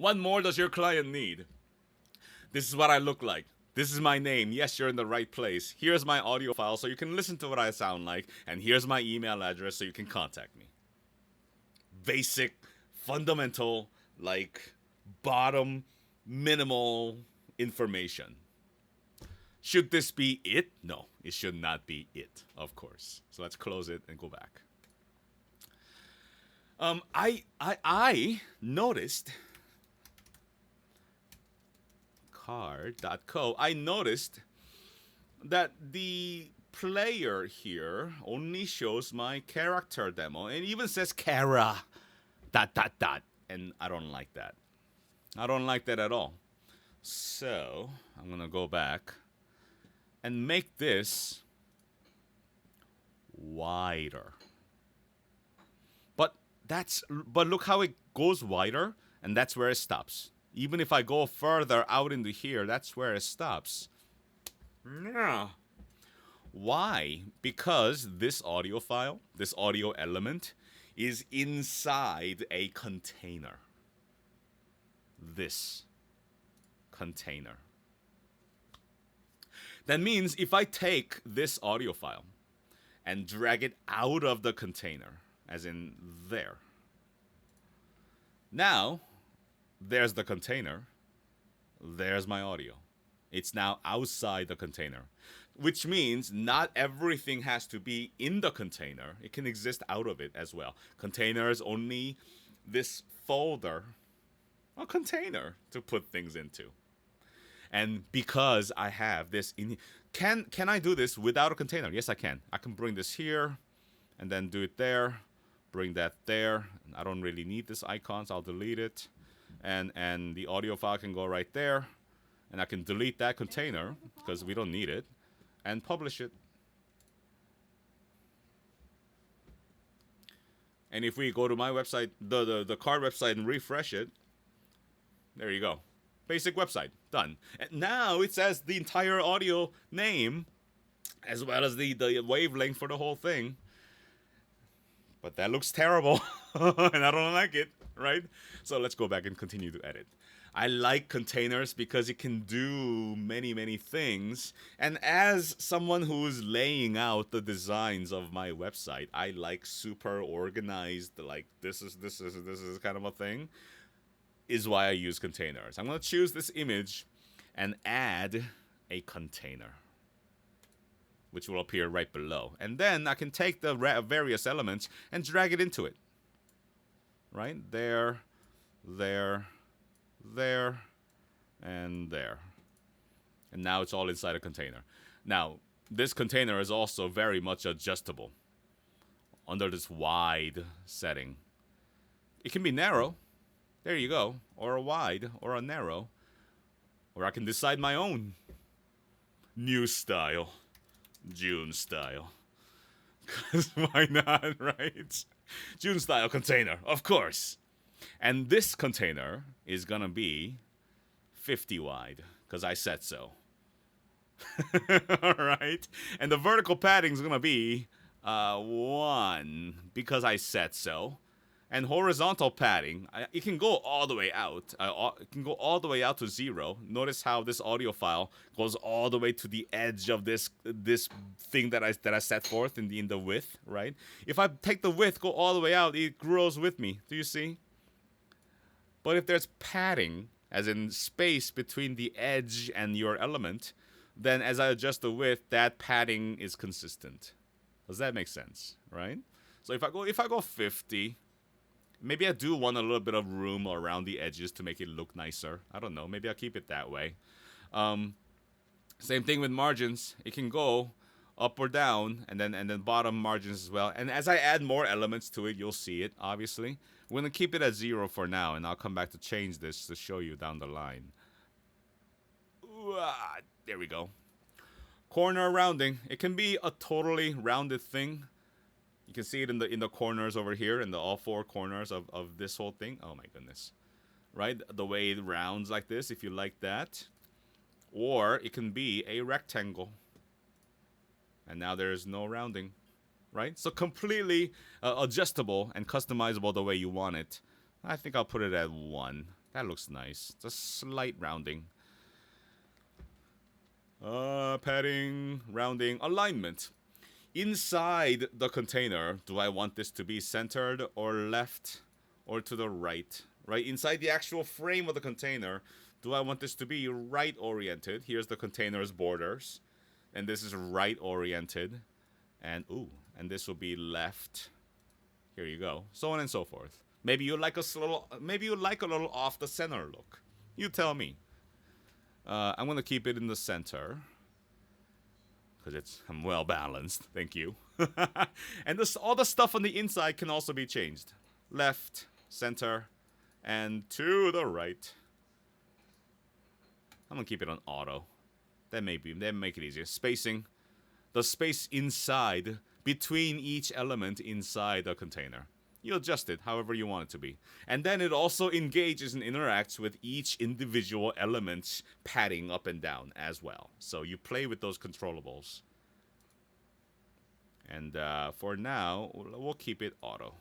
What more does your client need? This is what I look like. This is my name. Yes, you're in the right place. Here's my audio file so you can listen to what I sound like. And here's my email address so you can contact me. Basic, fundamental, like bottom, minimal information. Should this be it? No, it should not be it, of course. So let's close it and go back. I noticed card.co. I noticed that the player here only shows my character demo and even says Kara dot dot dot, and I don't like that. I don't like that at all. So I'm gonna go back and make this wider. But look how it goes wider, and that's where it stops. Even if I go further out into here, that's where it stops. Yeah. Why? Because this audio file, this audio element, is inside a container. This container. That means if I take this audio file and drag it out of the container, as in there. Now, there's the container. There's my audio. It's now outside the container, which means not everything has to be in the container. It can exist out of it as well. Container is only this folder, a container to put things into. And because I have this in, can I do this without a container? Yes, I can. I can bring this here and then do it there. Bring that there. I don't really need this icon, so I'll delete it. And the audio file can go right there. And I can delete that container because we don't need it. And publish it. And if we go to my website, the card website, and refresh it, there you go. Basic website. Done. And now it says the entire audio name as well as the wavelength for the whole thing. But that looks terrible, and I don't like it, right? So let's go back and continue to edit. I like containers because it can do many, many things. And as someone who's laying out the designs of my website, I like super organized, like this is kind of a thing, is why I use containers. I'm going to choose this image and add a container, which will appear right below. And then I can take the various elements and drag it into it. Right? There, there, there, and there. And now it's all inside a container. Now, this container is also very much adjustable under this wide setting. It can be narrow. There you go. Or a wide, or a narrow. Or I can decide my own new style. June style. Because why not, right? June style container, of course. And this container is going to be 50 wide, because I said so. All right? And the vertical padding is going to be 1, because I said so. And horizontal padding, it can go all the way out. It can go all the way out to 0. Notice how this audio file goes all the way to the edge of this thing that I set forth in the width, right? If I take the width, go all the way out, it grows with me. Do you see? But if there's padding, as in space between the edge and your element, then as I adjust the width, that padding is consistent. Does that make sense, right? So if I go 50. Maybe I do want a little bit of room around the edges to make it look nicer. I don't know. Maybe I'll keep it that way. Same thing with margins. It can go up or down, and then bottom margins as well. And as I add more elements to it, you'll see it, obviously. We're going to keep it at 0 for now, and I'll come back to change this to show you down the line. There we go. Corner rounding. It can be a totally rounded thing. You can see it in the corners over here, in all 4 corners of this whole thing. Oh my goodness. Right? The way it rounds like this, if you like that. Or it can be a rectangle. And now there's no rounding. Right? So completely adjustable and customizable the way you want it. I think I'll put it at 1. That looks nice. Just slight rounding. Padding, rounding, alignment. Inside the container, do I want this to be centered or left or to the right? Right inside the actual frame of the container, do I want this to be right oriented? Here's the container's borders, and this is right oriented, and and this will be left. Here you go, so on and so forth. Maybe you like maybe you like a little off the center look. You tell me. I'm gonna keep it in the center because I'm well balanced. Thank you. And all the stuff on the inside can also be changed. Left, center, and to the right. I'm gonna keep it on auto. That make it easier. Spacing, the space inside between each element inside the container. You adjust it however you want it to be. And then it also engages and interacts with each individual element's padding up and down as well. So you play with those controllables. And for now, we'll keep it auto.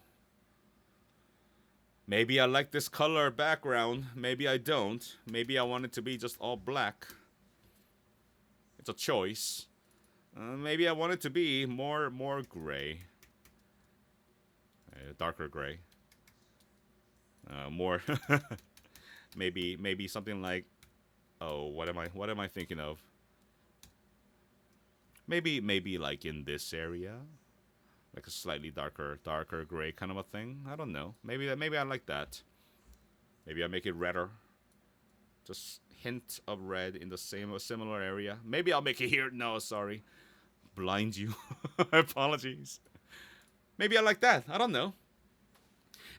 Maybe I like this color background. Maybe I don't. Maybe I want it to be just all black. It's a choice. Maybe I want it to be more gray. Darker gray. More. maybe something like. Oh, what am I thinking of? Maybe like in this area, like a slightly darker gray kind of a thing. I don't know. Maybe I like that. Maybe I make it redder. Just hint of red in the similar area. Maybe I'll make it here. No, sorry. Blind you. Apologies. Maybe I like that. I don't know.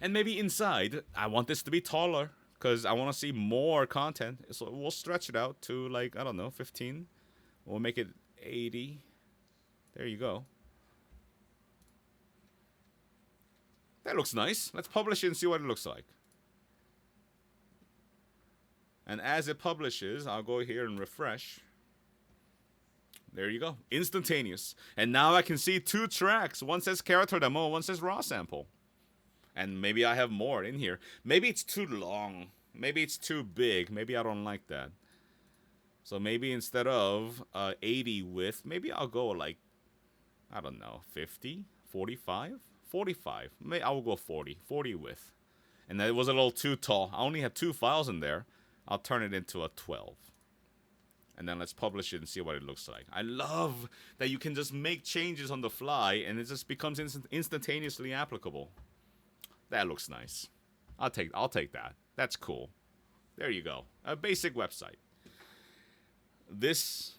And maybe inside, I want this to be taller because I want to see more content. So we'll stretch it out to like, I don't know, 15. We'll make it 80. There you go. That looks nice. Let's publish it and see what it looks like. And as it publishes, I'll go here and refresh. There you go. Instantaneous. And now I can see 2 tracks. One says character demo, one says raw sample. And maybe I have more in here. Maybe it's too long. Maybe it's too big. Maybe I don't like that. So maybe instead of 80 width, maybe I'll go like, I don't know, 50? 45? 45. Maybe I will go 40. 40 width. And that was a little too tall. I only have 2 files in there. I'll turn it into a 12. And then let's publish it and see what it looks like. I love that you can just make changes on the fly and it just becomes instantaneously applicable. That looks nice. I'll take that. That's cool. There you go. A basic website. This,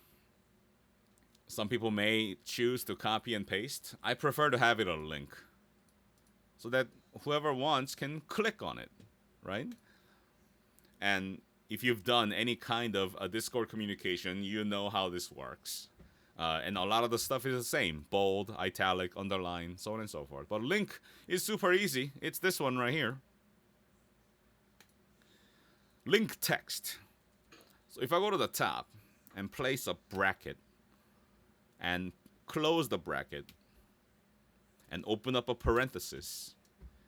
some people may choose to copy and paste. I prefer to have it a link so that whoever wants can click on it, right? And if you've done any kind of a Discord communication, you know how this works. And a lot of the stuff is the same. Bold, italic, underline, so on and so forth. But link is super easy. It's this one right here. Link text. So if I go to the top and place a bracket and close the bracket and open up a parenthesis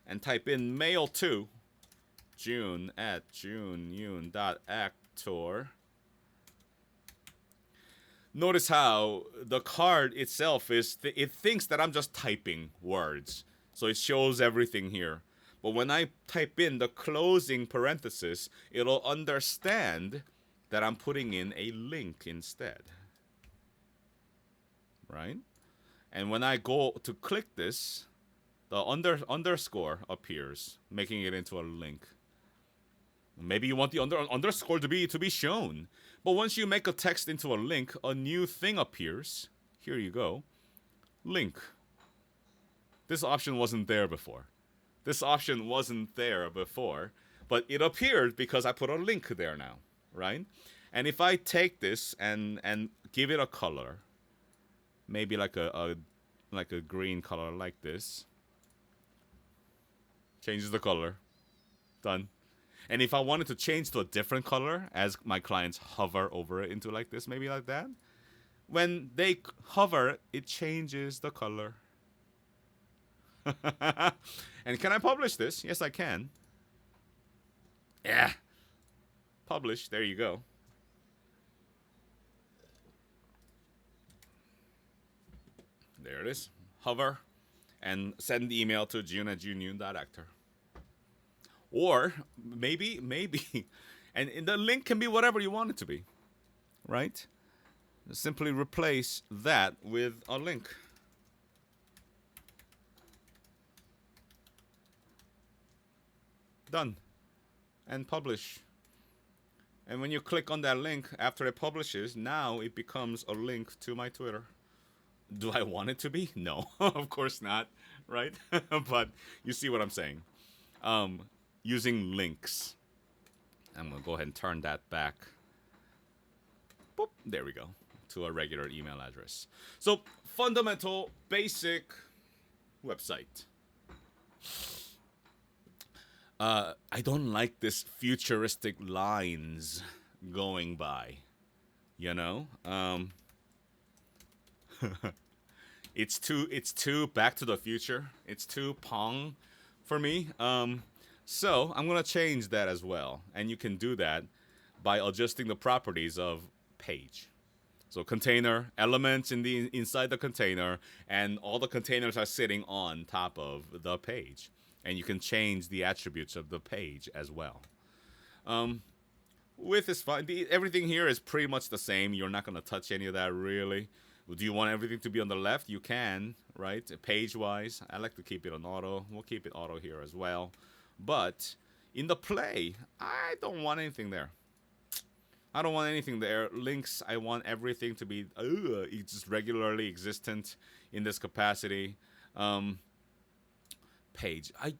and type in mail to June at juneyoon.actor. Notice how the card itself it thinks that I'm just typing words. So it shows everything here. But when I type in the closing parenthesis, it'll understand that I'm putting in a link instead. Right? And when I go to click this, the underscore appears, making it into a link. Maybe you want the underscore to be shown. But once you make a text into a link, a new thing appears. Here you go. Link. This option wasn't there before. But it appeared because I put a link there now, right? And if I take this and give it a color, maybe like a green color like this, changes the color. Done. And if I wanted to change to a different color as my clients hover over it into like this, maybe like that, when they hover, it changes the color. And can I publish this? Yes, I can. Yeah, publish. There you go. There it is. Hover and send the email to June at juneyoon.actor. Or maybe, and the link can be whatever you want it to be, right? Simply replace that with a link. Done. And publish. And when you click on that link after it publishes, now it becomes a link to my Twitter. Do I want it to be? No, of course not, right? But you see what I'm saying. Using links. I'm going to go ahead and turn that back. Boop, there we go. To a regular email address. So, fundamental, basic website. I don't like this futuristic lines going by. You know? It's too Back to the Future. It's too Pong for me. So I'm gonna change that as well, and you can do that by adjusting the properties of page. So container elements inside the container, and all the containers are sitting on top of the page, and you can change the attributes of the page as well. Width is fine. Everything here is pretty much the same. You're not gonna touch any of that really. Do you want everything to be on the left? You can, right? Page-wise, I like to keep it on auto. We'll keep it auto here as well. But in the play, I don't want anything there. I don't want anything there. Links, I want everything to be just regularly existent in this capacity. Page. I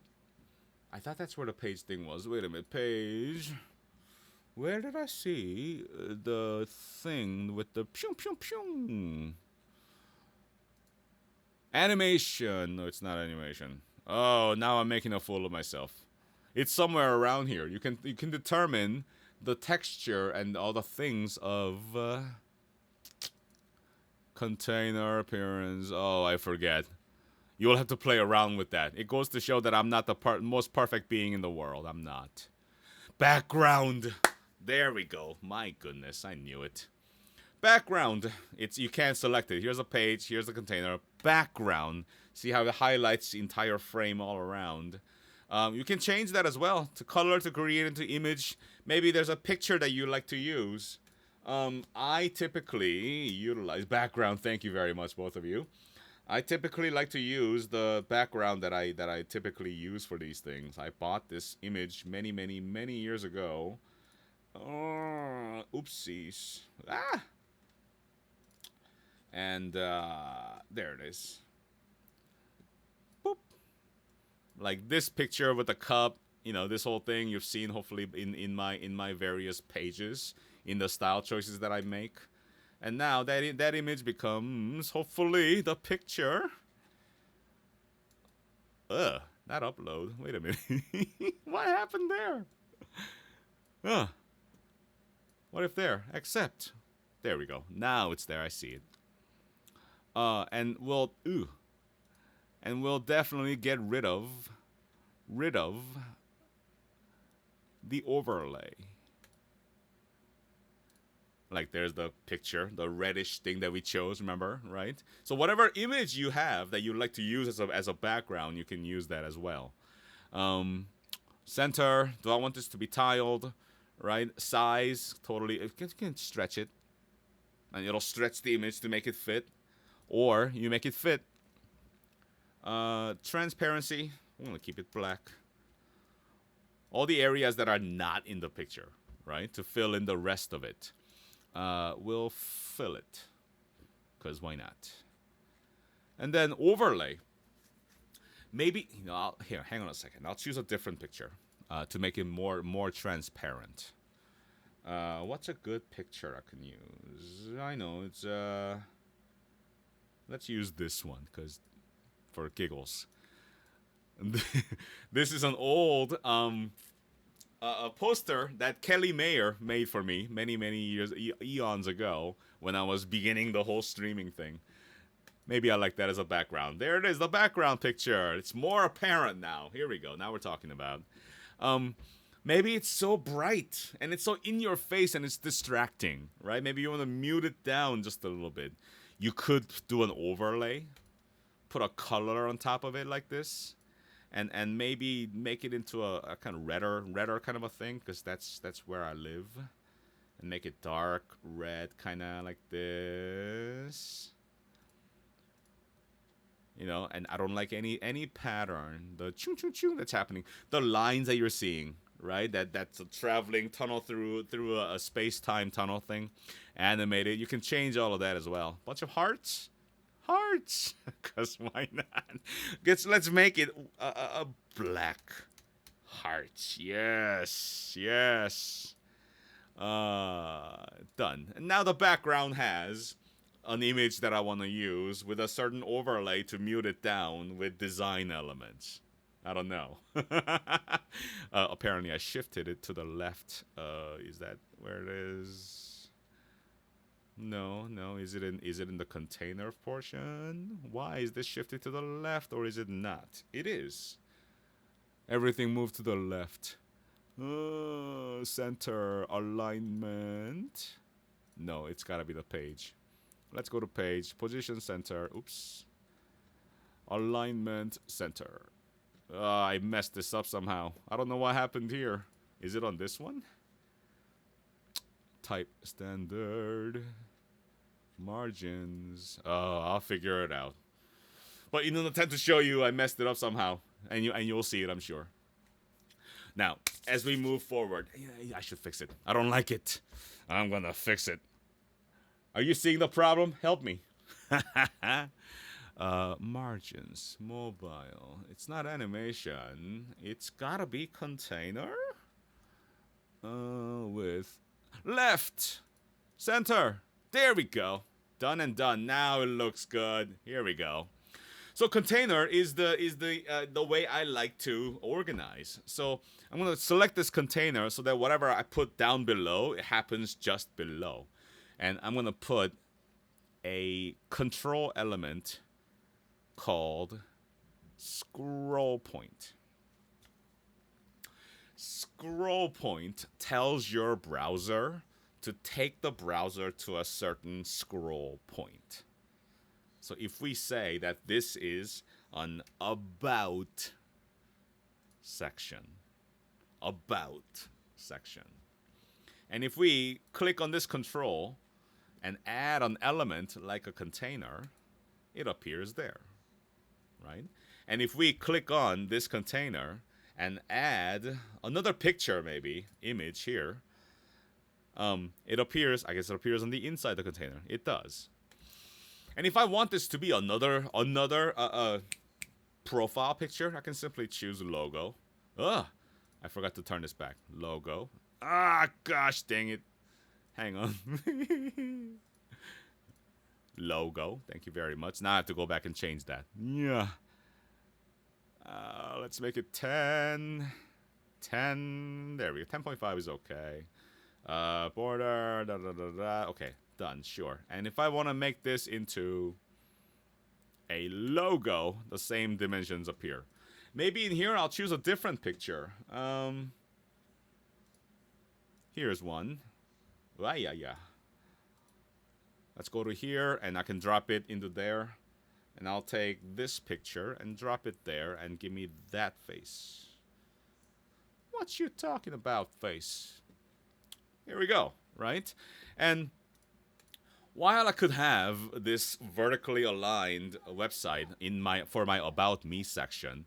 thought that's where the page thing was. Wait a minute. Page. Where did I see the thing with the pew pew pew? Animation. No, it's not animation. Oh, now I'm making a fool of myself. It's somewhere around here. You can determine the texture and all the things of container appearance. Oh, I forget. You will have to play around with that. It goes to show that I'm not the most perfect being in the world. I'm not. Background. There we go. My goodness, I knew it. Background. You can't select it. Here's a page. Here's a container. Background. See how it highlights the entire frame all around. You can change that as well to color, to create into image. Maybe there's a picture that you like to use. I typically utilize background. Thank you very much, both of you. I typically like to use the background that I typically use for these things. I bought this image many years ago. Oopsies. And there it is. Boop. Like this picture with the cup, this whole thing you've seen hopefully in my various pages, in the style choices that I make. And now that image becomes hopefully the picture. That upload. Wait a minute. What happened there? What if there? Accept. There we go. Now it's there. I see it. And we'll definitely get rid of the overlay. Like there's the picture, the reddish thing that we chose, remember, right? So whatever image you have that you like to use as a background, you can use that as well. Center, do I want this to be tiled, right? Size, totally, you can stretch it. And it'll stretch the image to make it fit. Or you make it fit. Transparency, I'm going to keep it black. All the areas that are not in the picture, right? To fill in the rest of it. We'll fill it, because why not? And then overlay. Maybe, here, hang on a second. I'll choose a different picture to make it more transparent. What's a good picture I can use? I know, it's, let's use this one, because for giggles. This is an old, a poster that Kelly Mayer made for me many years, eons ago, when I was beginning the whole streaming thing. Maybe I like that as a background. There it is, the background picture. It's more apparent now. Here we go. Now we're talking about. Maybe it's so bright and it's so in your face and it's distracting, right? Maybe you want to mute it down just a little bit. You could do an overlay, put a color on top of it like this, and maybe make it into a kind of redder kind of a thing, because that's where I live, and make it dark red, kind of like this. You know, and I don't like any pattern. The choo choo choo that's happening. The lines that you're seeing, right? That's a traveling tunnel through a space time tunnel thing, animated. You can change all of that as well. Bunch of hearts, cause why not? Let's make it a black hearts. Yes, yes. Done. And now the background has an image that I want to use with a certain overlay to mute it down with design elements. I don't know. Apparently I shifted it to the left. Is that where it is? No. Is it in the container portion? Why is this shifted to the left, or is it not? It is. Everything moved to the left. Center alignment. No, it's gotta be the page. Let's go to page, position center, oops. Alignment center. I messed this up somehow. I don't know what happened here. Is it on this one? Type standard. Margins. Oh, I'll figure it out. But in an attempt to show you, I messed it up somehow. And you'll see it, I'm sure. Now, as we move forward, I should fix it. I don't like it. I'm gonna fix it. Are you seeing the problem? Help me. Margins, mobile. It's not animation. It's gotta be container. With left, center. There we go. Done and done. Now it looks good. Here we go. So container is the way I like to organize. So I'm gonna select this container so that whatever I put down below, it happens just below. And I'm going to put a control element called scroll point. Scroll point tells your browser to take the browser to a certain scroll point. So if we say that this is an about section, and if we click on this control and add an element like a container, it appears there, right? And if we click on this container and add another picture, maybe, image here, it appears, I guess it appears on the inside the container. It does. And if I want this to be another profile picture, I can simply choose logo. I forgot to turn this back. Logo. Gosh dang it. Hang on. Logo. Thank you very much. Now I have to go back and change that. Yeah. Let's make it 10. 10. There we go. 10.5 is okay. Border. Okay. Done. Sure. And if I want to make this into a logo, the same dimensions appear. Maybe in here I'll choose a different picture. Here's one. Yeah. Let's go to here, and I can drop it into there. And I'll take this picture and drop it there and give me that face. What you talking about, face? Here we go, right? And while I could have this vertically aligned website for my About Me section,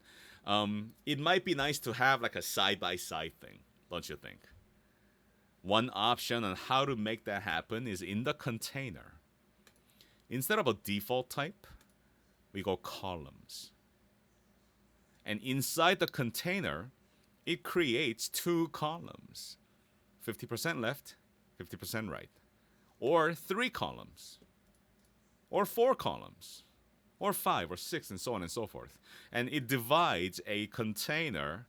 it might be nice to have like a side-by-side thing, don't you think? One option on how to make that happen is in the container. Instead of a default type, we go columns. And inside the container, it creates two columns. 50% left, 50% right. Or 3 columns. Or 4 columns. Or 5 or 6 and so on and so forth. And it divides a container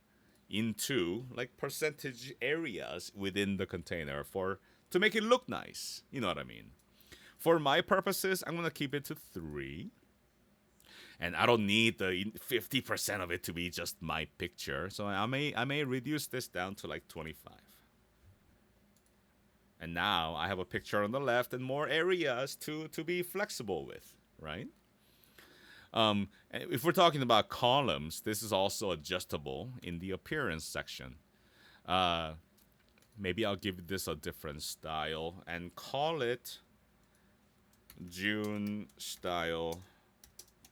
into like percentage areas within the container to make it look nice. You know what I mean? For my purposes, I'm going to keep it to 3. And I don't need the 50% of it to be just my picture. So I may reduce this down to like 25. And now I have a picture on the left and more areas to be flexible with, right? And if we're talking about columns, this is also adjustable in the appearance section. Maybe I'll give this a different style and call it June style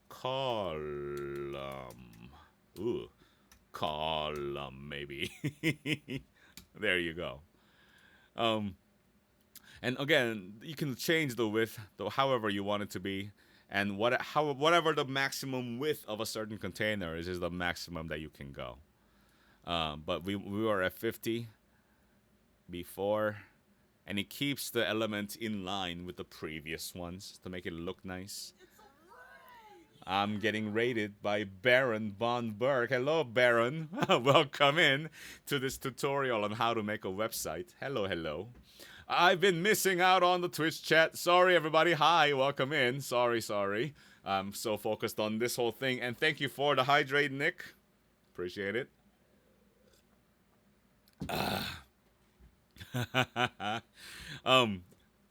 column. Ooh, column maybe. There you go. And again, you can change the width however you want it to be, and whatever the maximum width of a certain container is the maximum that you can go. But we were at 50 before, and it keeps the element in line with the previous ones to make it look nice. I'm getting rated by Baron Von Berg. Hello, Baron. Welcome in to this tutorial on how to make a website. Hello, hello. I've been missing out on the Twitch chat. Sorry, everybody. Hi, welcome in. Sorry. I'm so focused on this whole thing. And thank you for the hydrate, Nick. Appreciate it.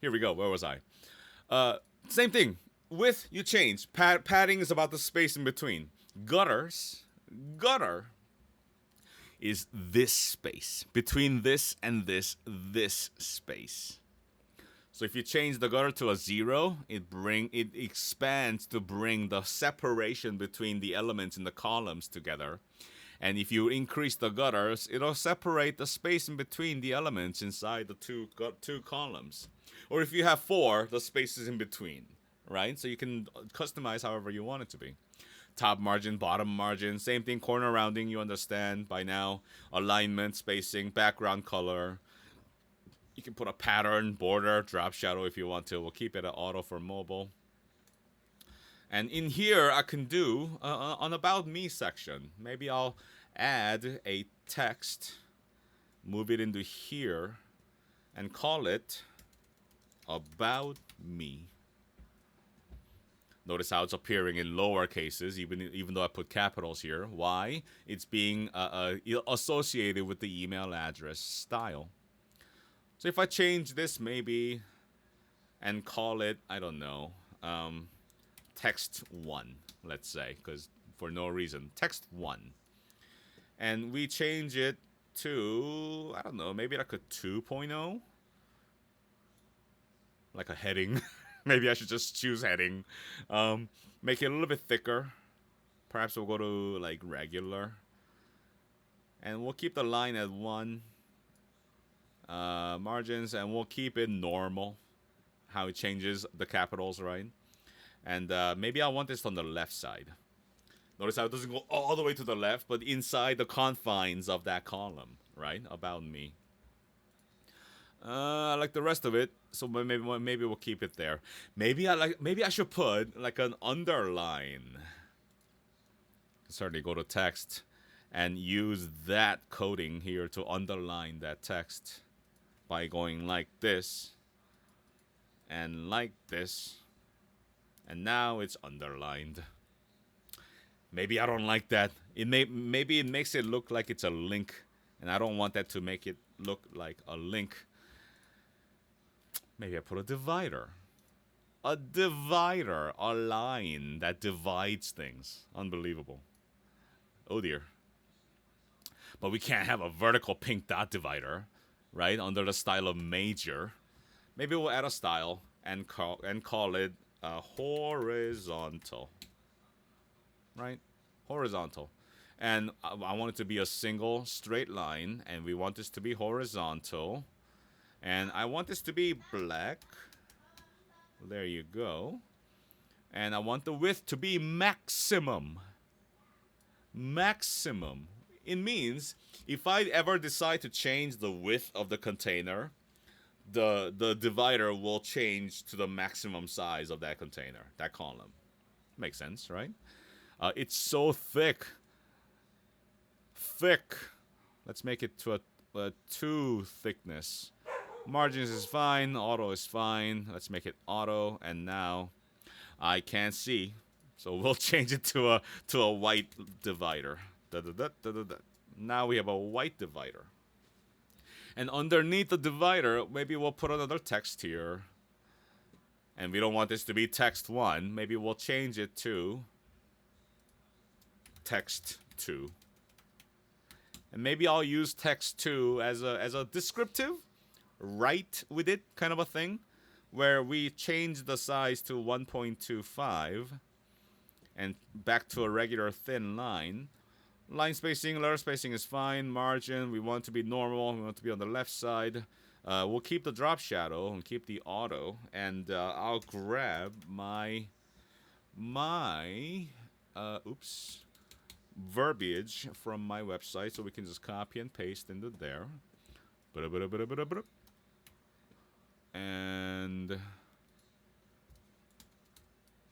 Here we go. Where was I? Same thing. Width, you change. Padding is about the space in between. Gutter is this space. Between this and this space. So if you change the gutter to a 0, it expands to bring the separation between the elements in the columns together. And if you increase the gutters, it'll separate the space in between the elements inside the two columns. Or if you have 4, the space is in between, right? So you can customize however you want it to be. Top margin, bottom margin, same thing, corner rounding, you understand by now. Alignment, spacing, background color. You can put a pattern, border, drop shadow if you want to. We'll keep it at auto for mobile. And in here, I can do an About Me section. Maybe I'll add a text, move it into here, and call it About Me. Notice how it's appearing in lower cases, even though I put capitals here. Why? It's being associated with the email address style. So if I change this maybe and call it, I don't know, text 1, let's say, because for no reason, text 1. And we change it to, I don't know, maybe like a 2.0? Like a heading. Maybe I should just choose heading. Make it a little bit thicker. Perhaps we'll go to like regular. And we'll keep the line at 1. Margins, and we'll keep it normal. How it changes the capitals, right? And maybe I want this on the left side. Notice how it doesn't go all the way to the left, but inside the confines of that column, right? About Me. I like the rest of it, so maybe we'll keep it there. Maybe I should put like an underline. Certainly go to text and use that coding here to underline that text by going like this and like this, and now it's underlined. Maybe I don't like that. Maybe it makes it look like it's a link, and I don't want that to make it look like a link. Maybe I put a divider. A divider, a line that divides things. Unbelievable. Oh dear. But we can't have a vertical pink dot divider, right? Under the style of major. Maybe we'll add a style and call it horizontal. Right? Horizontal. And I want it to be a single straight line, and we want this to be horizontal. And I want this to be black. There you go. And I want the width to be maximum. Maximum. It means if I ever decide to change the width of the container, the divider will change to the maximum size of that container, that column. Makes sense, right? It's so thick. Thick. Let's make it to a 2 thickness. Margins is fine. Auto is fine. Let's make it auto. And now I can't see So we'll change it to a white divider. Da, da, da, da, da, da. Now we have a white divider. And underneath the divider, maybe we'll put another text here. And we don't want this to be text 1. Maybe we'll change it to text 2. And maybe I'll use text 2 as a descriptive, write with it kind of a thing, where we change the size to 1.25 and back to a regular thin line. Line spacing, letter spacing is fine. Margin, we want to be normal. We want to be on the left side. We'll keep the drop shadow and keep the auto. And I'll grab my verbiage from my website, so we can just copy and paste into there. And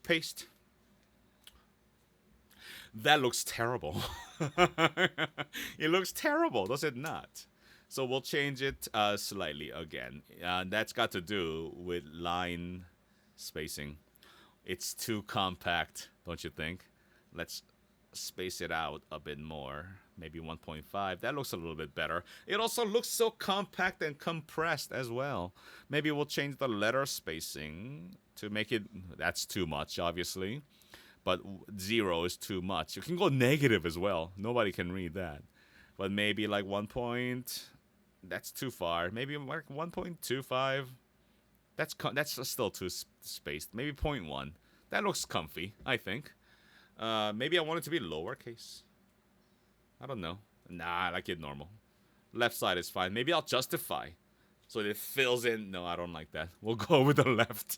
paste. That looks terrible. It looks terrible, does it not? So we'll change it slightly again. That's got to do with line spacing. It's too compact, don't you think? Let's space it out a bit more. Maybe 1.5. That looks a little bit better. It also looks so compact and compressed as well. Maybe we'll change the letter spacing to make it... That's too much, obviously. But 0 is too much. You can go negative as well. Nobody can read that. But maybe like 1 point... That's too far. Maybe like 1.25. That's still too spaced. Maybe 0.1. That looks comfy, I think. Maybe I want it to be lowercase. I don't know. Nah, I like it normal. Left side is fine. Maybe I'll justify. So it fills in. No, I don't like that. We'll go with the left.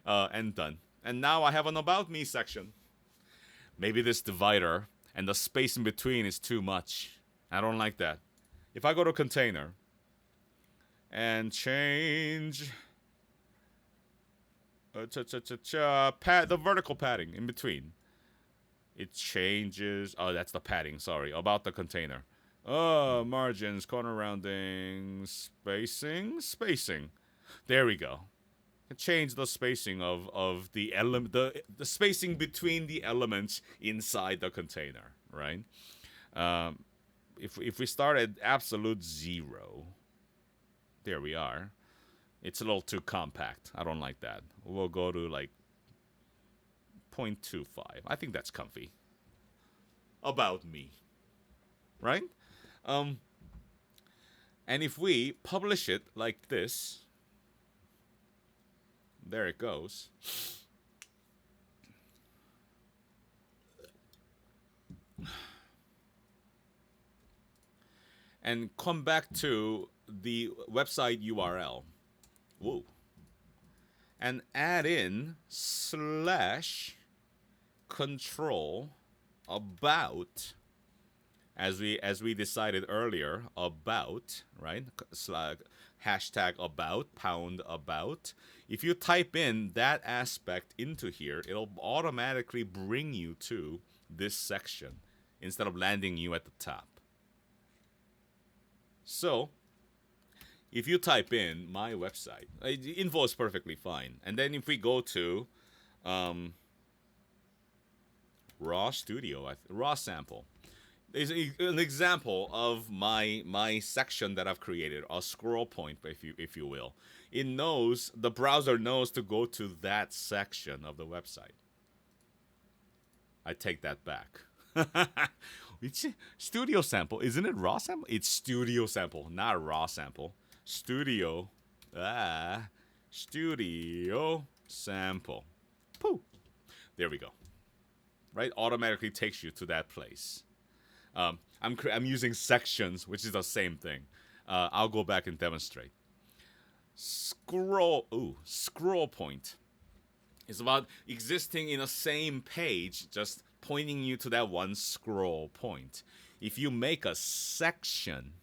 And done. And now I have an About Me section. Maybe this divider and the space in between is too much. I don't like that. If I go to container and change the vertical padding in between, it changes. Oh, that's the padding. Sorry, about the container. Oh, margins, corner rounding, spacing. There we go. Change the spacing of the element, the spacing between the elements inside the container, right? If we start at absolute 0, there we are. It's a little too compact. I don't like that. We'll go to like 0.25. I think that's comfy. About me, right? And if we publish it like this, there it goes. And come back to the website URL. Whoa. And add in /control about, as we decided earlier, about, right? Hashtag about, pound about. If you type in that aspect into here, it'll automatically bring you to this section instead of landing you at the top. So, if you type in my website, info is perfectly fine. And then if we go to raw studio, raw sample, is an example of my section that I've created, a scroll point, if you will. It knows, the browser knows to go to that section of the website. I take that back. It's studio sample, isn't it raw sample? It's studio sample, not raw sample. Studio sample. Pooh. There we go. Right, automatically takes you to that place. I'm using sections, which is the same thing. I'll go back and demonstrate. Scroll point is about existing in the same page, just pointing you to that one scroll point. If you make a section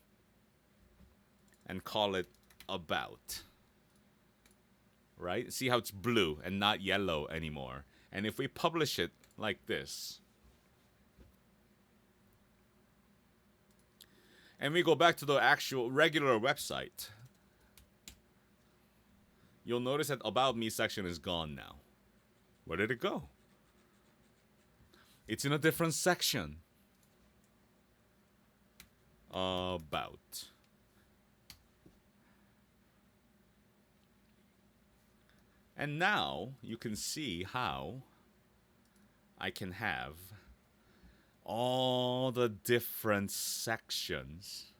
and call it about, right? See how it's blue and not yellow anymore. And if we publish it like this, and we go back to the actual regular website, you'll notice that About Me section is gone now. Where did it go? It's in a different section. About. And now you can see how I can have all the different sections,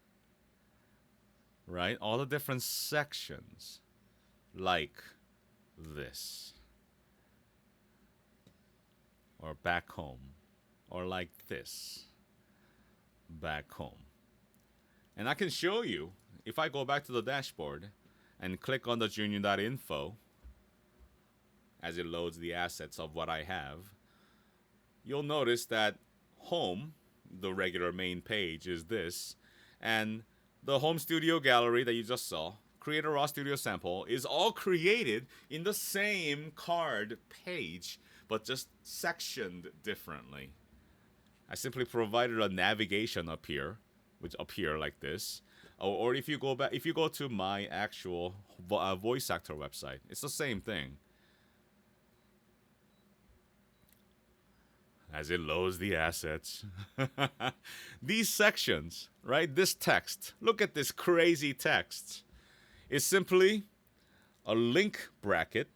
right? All the different sections like this, or back home, or like this, back home. And I can show you, if I go back to the dashboard and click on the juneyun.info as it loads the assets of what I have, you'll notice that home, the regular main page, is this, and the home studio gallery that you just saw, create a raw studio sample, is all created in the same card page, but just sectioned differently. I simply provided a navigation up here, which appear like this. Or if you go back, if you go to my actual voice actor website, it's the same thing. As it loads the assets. These sections, right? This text, look at this crazy text. It's simply a link bracket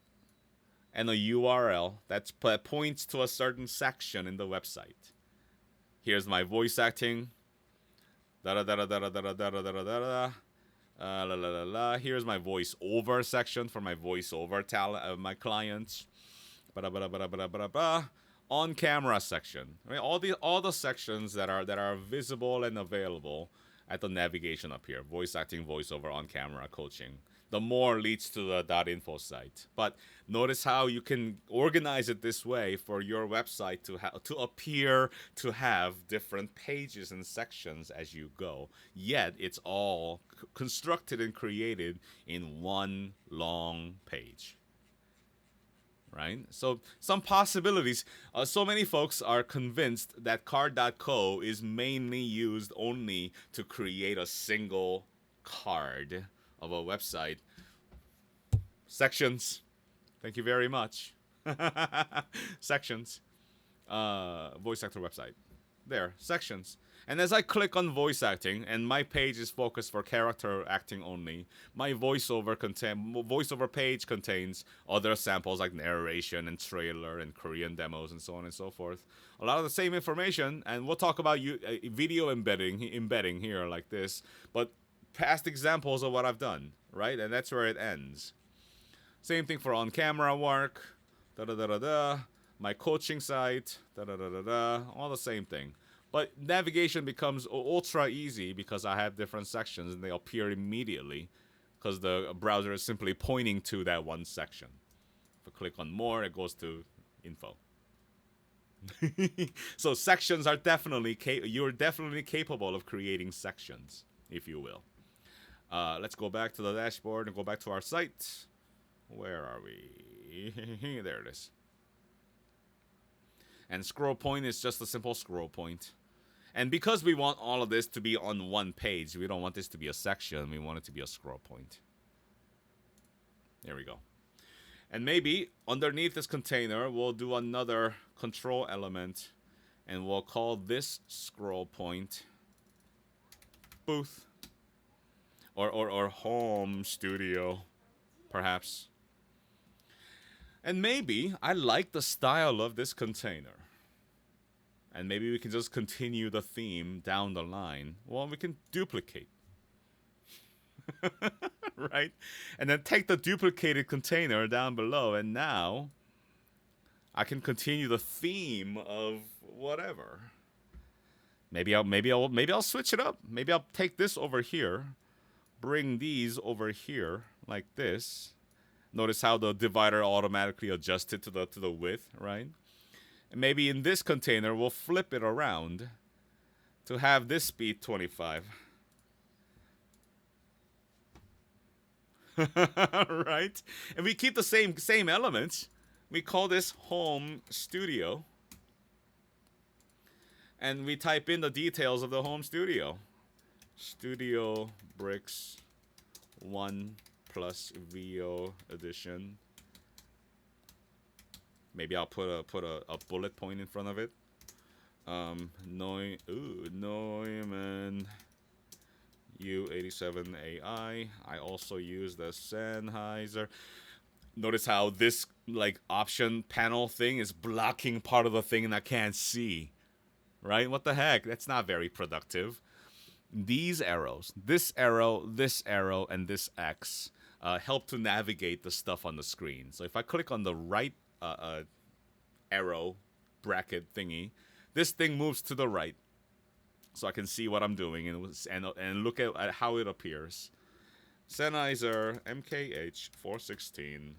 and a URL that points to a certain section in the website. Here's my voice acting. Da da da da da da da da da da da. La la la la. Here's my voiceover section for my voiceover talent, my clients. Ba ba ba ba ba ba ba. On camera section. I mean, all the sections that are visible and available at the navigation up here. Voice acting, voiceover, on camera, coaching. The more leads to the .info site. But notice how you can organize it this way for your website to appear to have different pages and sections as you go. Yet it's all constructed and created in one long page. Right? So some possibilities. So many folks are convinced that card.co is mainly used only to create a single card of a website. Sections. Thank you very much. Sections. Voice actor website. There. Sections. And as I click on voice acting, and my page is focused for character acting only, my voiceover page contains other samples like narration and trailer and Korean demos and so on and so forth. A lot of the same information, and we'll talk about video embedding here like this, but past examples of what I've done, right? And that's where it ends. Same thing for on-camera work, da-da-da-da-da, my coaching site, da-da-da-da-da, all the same thing. But navigation becomes ultra easy because I have different sections and they appear immediately because the browser is simply pointing to that one section. If I click on more, it goes to info. So sections are definitely, you're definitely capable of creating sections, if you will. Let's go back to the dashboard and go back to our site. Where are we? There it is. And scroll point is just a simple scroll point. And because we want all of this to be on one page, we don't want this to be a section. We want it to be a scroll point. There we go. And maybe underneath this container, we'll do another control element. And we'll call this scroll point booth. Or home studio, perhaps. And maybe I like the style of this container. And maybe we can just continue the theme down the line. Well, we can duplicate. Right? And then take the duplicated container down below. And now I can continue the theme of whatever. Maybe I'll switch it up. Maybe I'll take this over here. Bring these over here like this. Notice how the divider automatically adjusted to the width, right? And maybe in this container, we'll flip it around to have this be 25. Right? And we keep the same elements. We call this home studio. And we type in the details of the home studio. Studio bricks 1 plus VO edition. Maybe I'll put a bullet point in front of it. Neumann U87AI. I also use the Sennheiser. Notice how this like option panel thing is blocking part of the thing and I can't see. Right? What the heck? That's not very productive. These arrows, this arrow, and this X, help to navigate the stuff on the screen. So if I click on the right arrow bracket thingy, this thing moves to the right, so I can see what I'm doing and look at how it appears. Sennheiser MKH 416.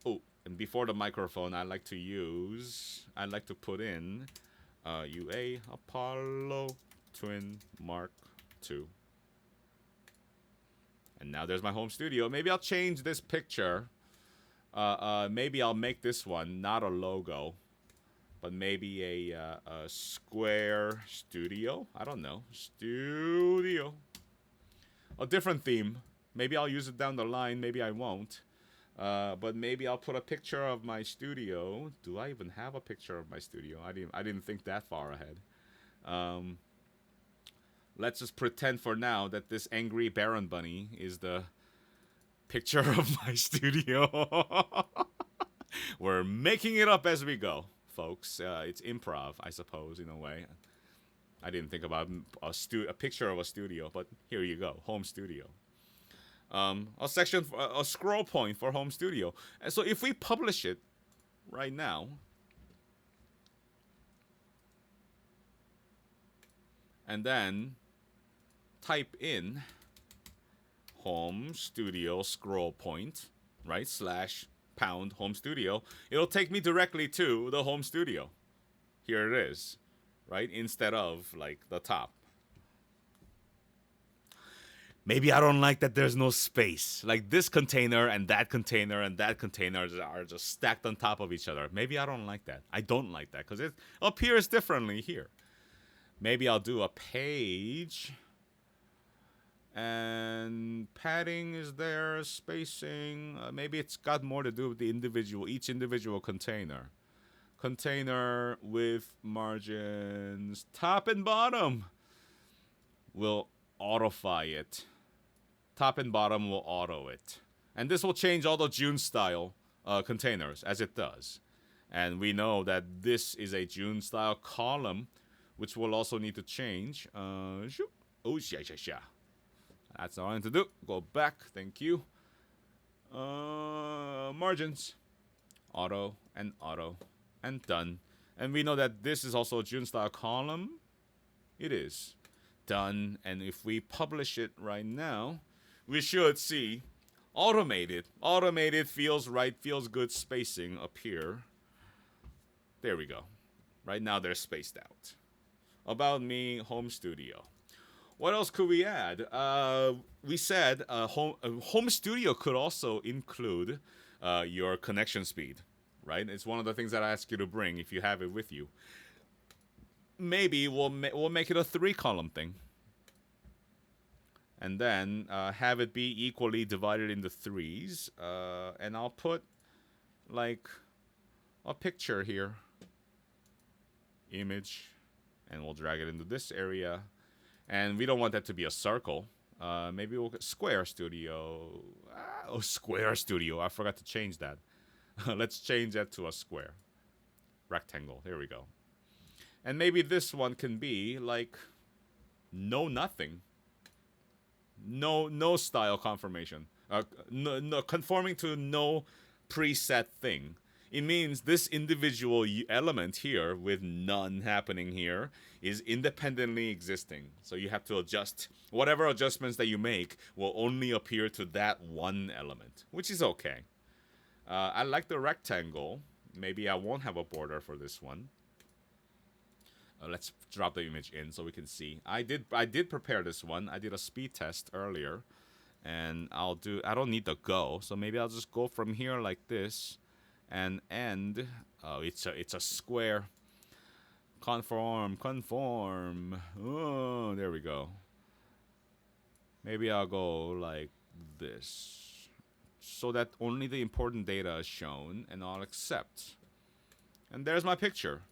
Oh, and before the microphone, I like to put in UA Apollo Twin Mark II. And now there's my home studio. Maybe I'll change this picture. Maybe I'll make this one not a logo, but maybe a square studio. I don't know. Studio. A different theme. Maybe I'll use it down the line. Maybe I won't. But maybe I'll put a picture of my studio. Do I even have a picture of my studio? I didn't think that far ahead. Let's just pretend for now that this angry Baron Bunny is the picture of my studio. We're making it up as we go, folks. It's improv, I suppose, in a way. I didn't think about a picture of a studio, but here you go, home studio. A scroll point for home studio. And so if we publish it right now, and then type in home studio scroll point, right, / pound home studio, it'll take me directly to the home studio. Here it is, right, instead of like the top. Maybe I don't like that there's no space. Like this container and that container and that container are just stacked on top of each other. Maybe I don't like that. I don't like that because it appears differently here. Maybe I'll do a page. And padding is there, spacing. Maybe it's got more to do with each individual container. Container with margins, top and bottom. We'll autofy it. Top and bottom will auto it. And this will change all the June style containers as it does. And we know that this is a June style column, which will also need to change. Oh, yeah. That's all I need to do. Go back. Thank you. Margins. Auto. And done. And we know that this is also a June style column. It is. Done. And if we publish it right now, we should see automated. Automated feels right, feels good spacing appear. There we go. Right now they're spaced out. About me, home studio. What else could we add? We said home studio could also include your connection speed, right? It's one of the things that I ask you to bring if you have it with you. Maybe we'll make it a 3-column thing, and then have it be equally divided into 3s. And I'll put like a picture here, image, and we'll drag it into this area. And we don't want that to be a circle. Maybe we'll get square studio. Square studio. I forgot to change that. Let's change that to a square. Rectangle. Here we go. And maybe this one can be like nothing. No style confirmation. No conforming to no preset thing. It means this individual element here with none happening here is independently existing. So you have to adjust. Whatever adjustments that you make will only appear to that one element, which is okay. I like the rectangle. Maybe I won't have a border for this one. Let's drop the image in so we can see. I did prepare this one. I did a speed test earlier. And I don't need the go. So maybe I'll just go from here like this. And end. Oh, it's a square. Conform. Oh, there we go. Maybe I'll go like this, so that only the important data is shown, and I'll accept. And there's my picture.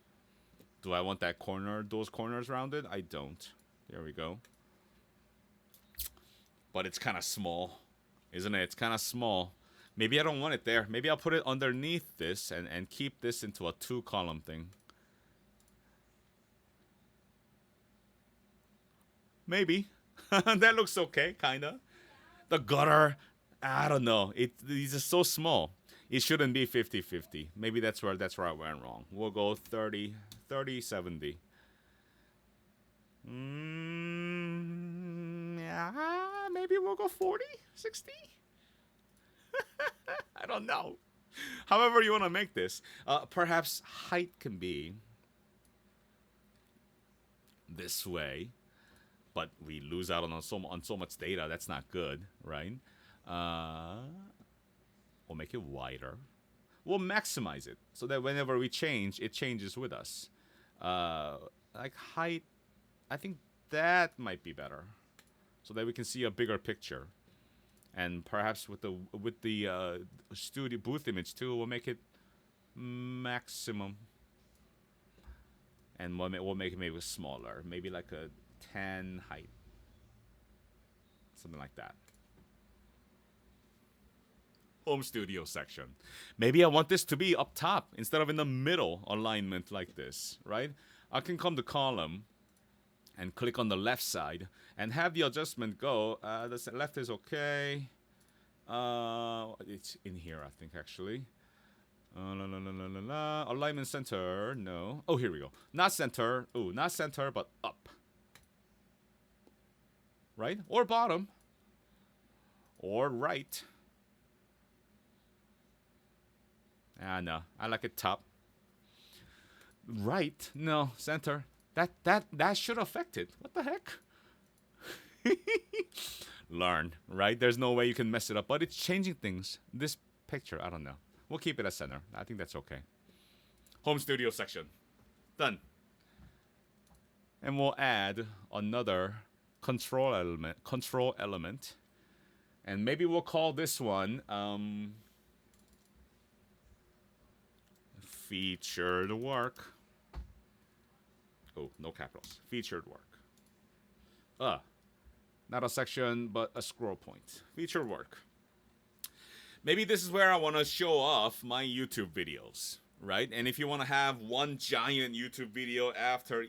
Do I want that corner, those corners rounded? I don't. There we go. But it's kind of small, isn't it? It's kind of small. Maybe I don't want it there. Maybe I'll put it underneath this and keep this into a 2-column thing. Maybe. That looks okay, kind of. The gutter, I don't know. These are so small. It shouldn't be 50-50. Maybe that's where I went wrong. We'll go 30, 70. Yeah, maybe we'll go 40, 60. I don't know. However you want to make this. Perhaps height can be this way. But we lose out on so much data. That's not good, right? We'll make it wider. We'll maximize it so that whenever we change, it changes with us. Like height, I think that might be better, so that we can see a bigger picture. And perhaps with the studio booth image too, we'll make it maximum. And we'll make it maybe smaller, maybe like a 10 height, something like that. Home studio section. Maybe I want this to be up top instead of in the middle alignment like this, right? I can come to column and click on the left side and have the adjustment go. The left is okay. It's in here, I think, actually. Alignment center, no. Oh, here we go. Not center. Ooh, not center, but up. Right? Or bottom. Or right. No. I like it top. Right? No. Center. That should affect it. What the heck? Learn, right? There's no way you can mess it up. But it's changing things. This picture, I don't know. We'll keep it as center. I think that's okay. Home studio section. Done. And we'll add another control element. And maybe we'll call this one featured work. Oh, no capitals. Featured work. Not a section, but a scroll point. Featured work. Maybe this is where I want to show off my YouTube videos, right? And if you want to have one giant YouTube video after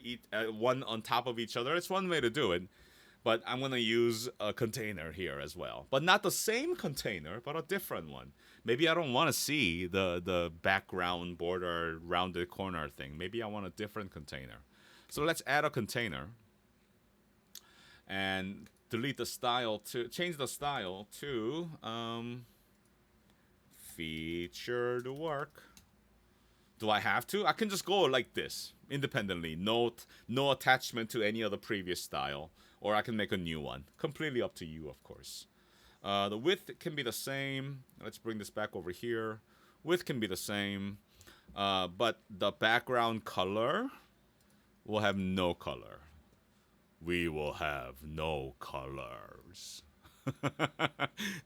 one on top of each other, it's one way to do it. But I'm going to use a container here as well. But not the same container, but a different one. Maybe I don't want to see the background border rounded corner thing. Maybe I want a different container. So let's add a container. And delete the style to, change the style to featured work. Do I have to? I can just go like this, independently. No attachment to any other previous style. Or I can make a new one. Completely up to you, of course. The width can be the same. Let's bring this back over here. Width can be the same. But the background color will have no color. We will have no colors.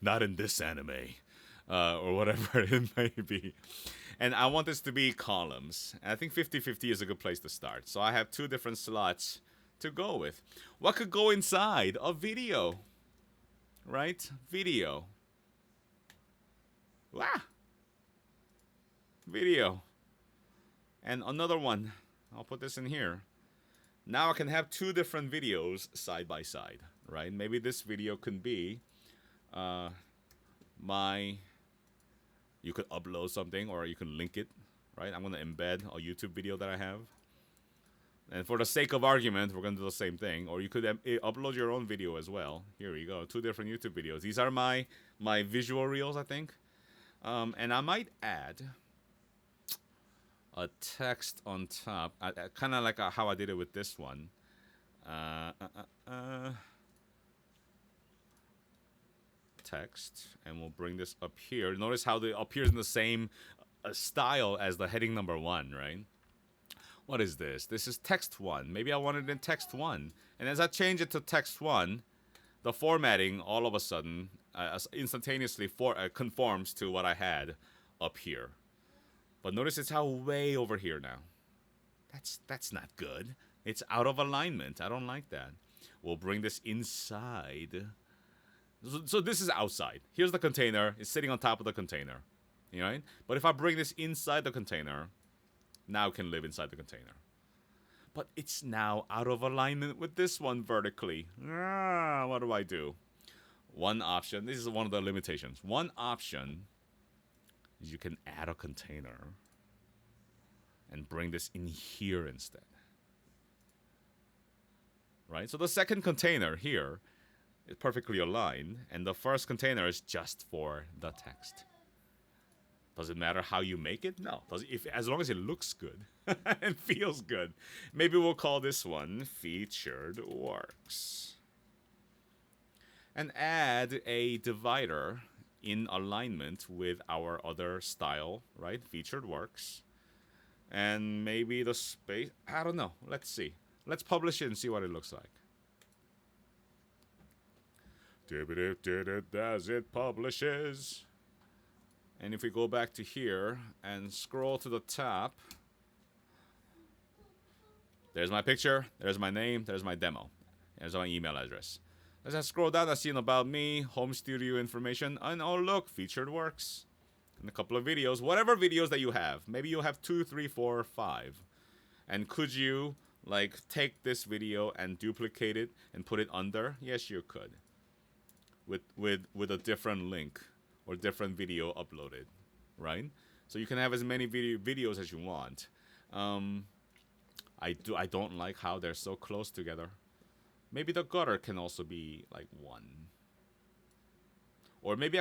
Not in this anime. Or whatever it may be. And I want this to be columns. And I think 50-50 is a good place to start. So I have 2 different slots to go with. What could go inside a video? Right? Video. Wow. Video. And another one. I'll put this in here. Now I can have 2 different videos side by side. Right? Maybe this video can be you could upload something or you can link it. Right? I'm going to embed a YouTube video that I have. And for the sake of argument, we're going to do the same thing. Or you could upload your own video as well. Here we go. 2 different YouTube videos. These are my visual reels, I think. And I might add a text on top. Kind of like how I did it with this one. Text. And we'll bring this up here. Notice how it appears in the same style as the heading number 1, right? What is this? This is text 1. Maybe I want it in text 1. And as I change it to text 1, the formatting all of a sudden instantaneously conforms to what I had up here. But notice it's how way over here now. That's not good. It's out of alignment. I don't like that. We'll bring this inside. So this is outside. Here's the container. It's sitting on top of the container. You know, right? But if I bring this inside the container, now it can live inside the container. But it's now out of alignment with this one vertically. What do I do? One option. This is one of the limitations. One option is you can add a container and bring this in here instead. Right? So the second container here is perfectly aligned, and the first container is just for the text. Does it matter how you make it? No. As long as it looks good and feels good. Maybe we'll call this one Featured Works. And add a divider in alignment with our other style, right? Featured Works. And maybe the space, I don't know. Let's see. Let's publish it and see what it looks like. As it publishes. And if we go back to here and scroll to the top, there's my picture, there's my name, there's my demo, there's my email address. As I scroll down, I see an About Me, home studio information, and oh look, Featured Works. And a couple of videos, whatever videos that you have. Maybe you have 2, 3, 4, 5. And could you like take this video and duplicate it and put it under? Yes, you could. With a different link or different video uploaded, right? So you can have as many videos as you want. I don't like how they're so close together. Maybe the gutter can also be like 1. Or maybe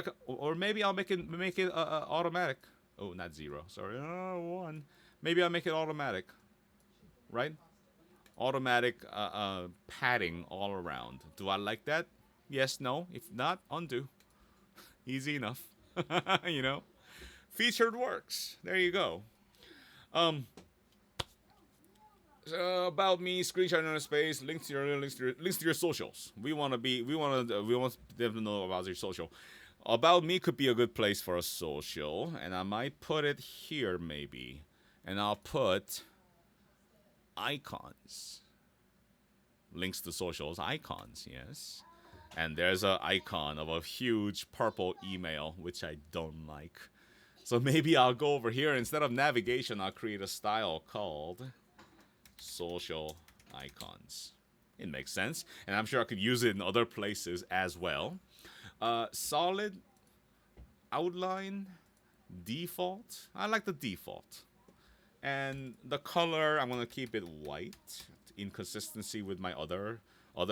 I'll make it automatic. Oh, not 0. Sorry, 1. Maybe I'll make it automatic, right? Automatic padding all around. Do I like that? Yes, no. If not, undo. Easy enough. You know? Featured Works. There you go. About Me, screenshot in space, links to your socials. We want them to know about your social. About Me could be a good place for a social, and I might put it here maybe. And I'll put icons. Links to socials, icons, yes. And there's an icon of a huge purple email, which I don't like. So maybe I'll go over here. Instead of navigation, I'll create a style called social icons. It makes sense. And I'm sure I could use it in other places as well. Solid outline default. I like the default. And the color, I'm going to keep it white in consistency with my other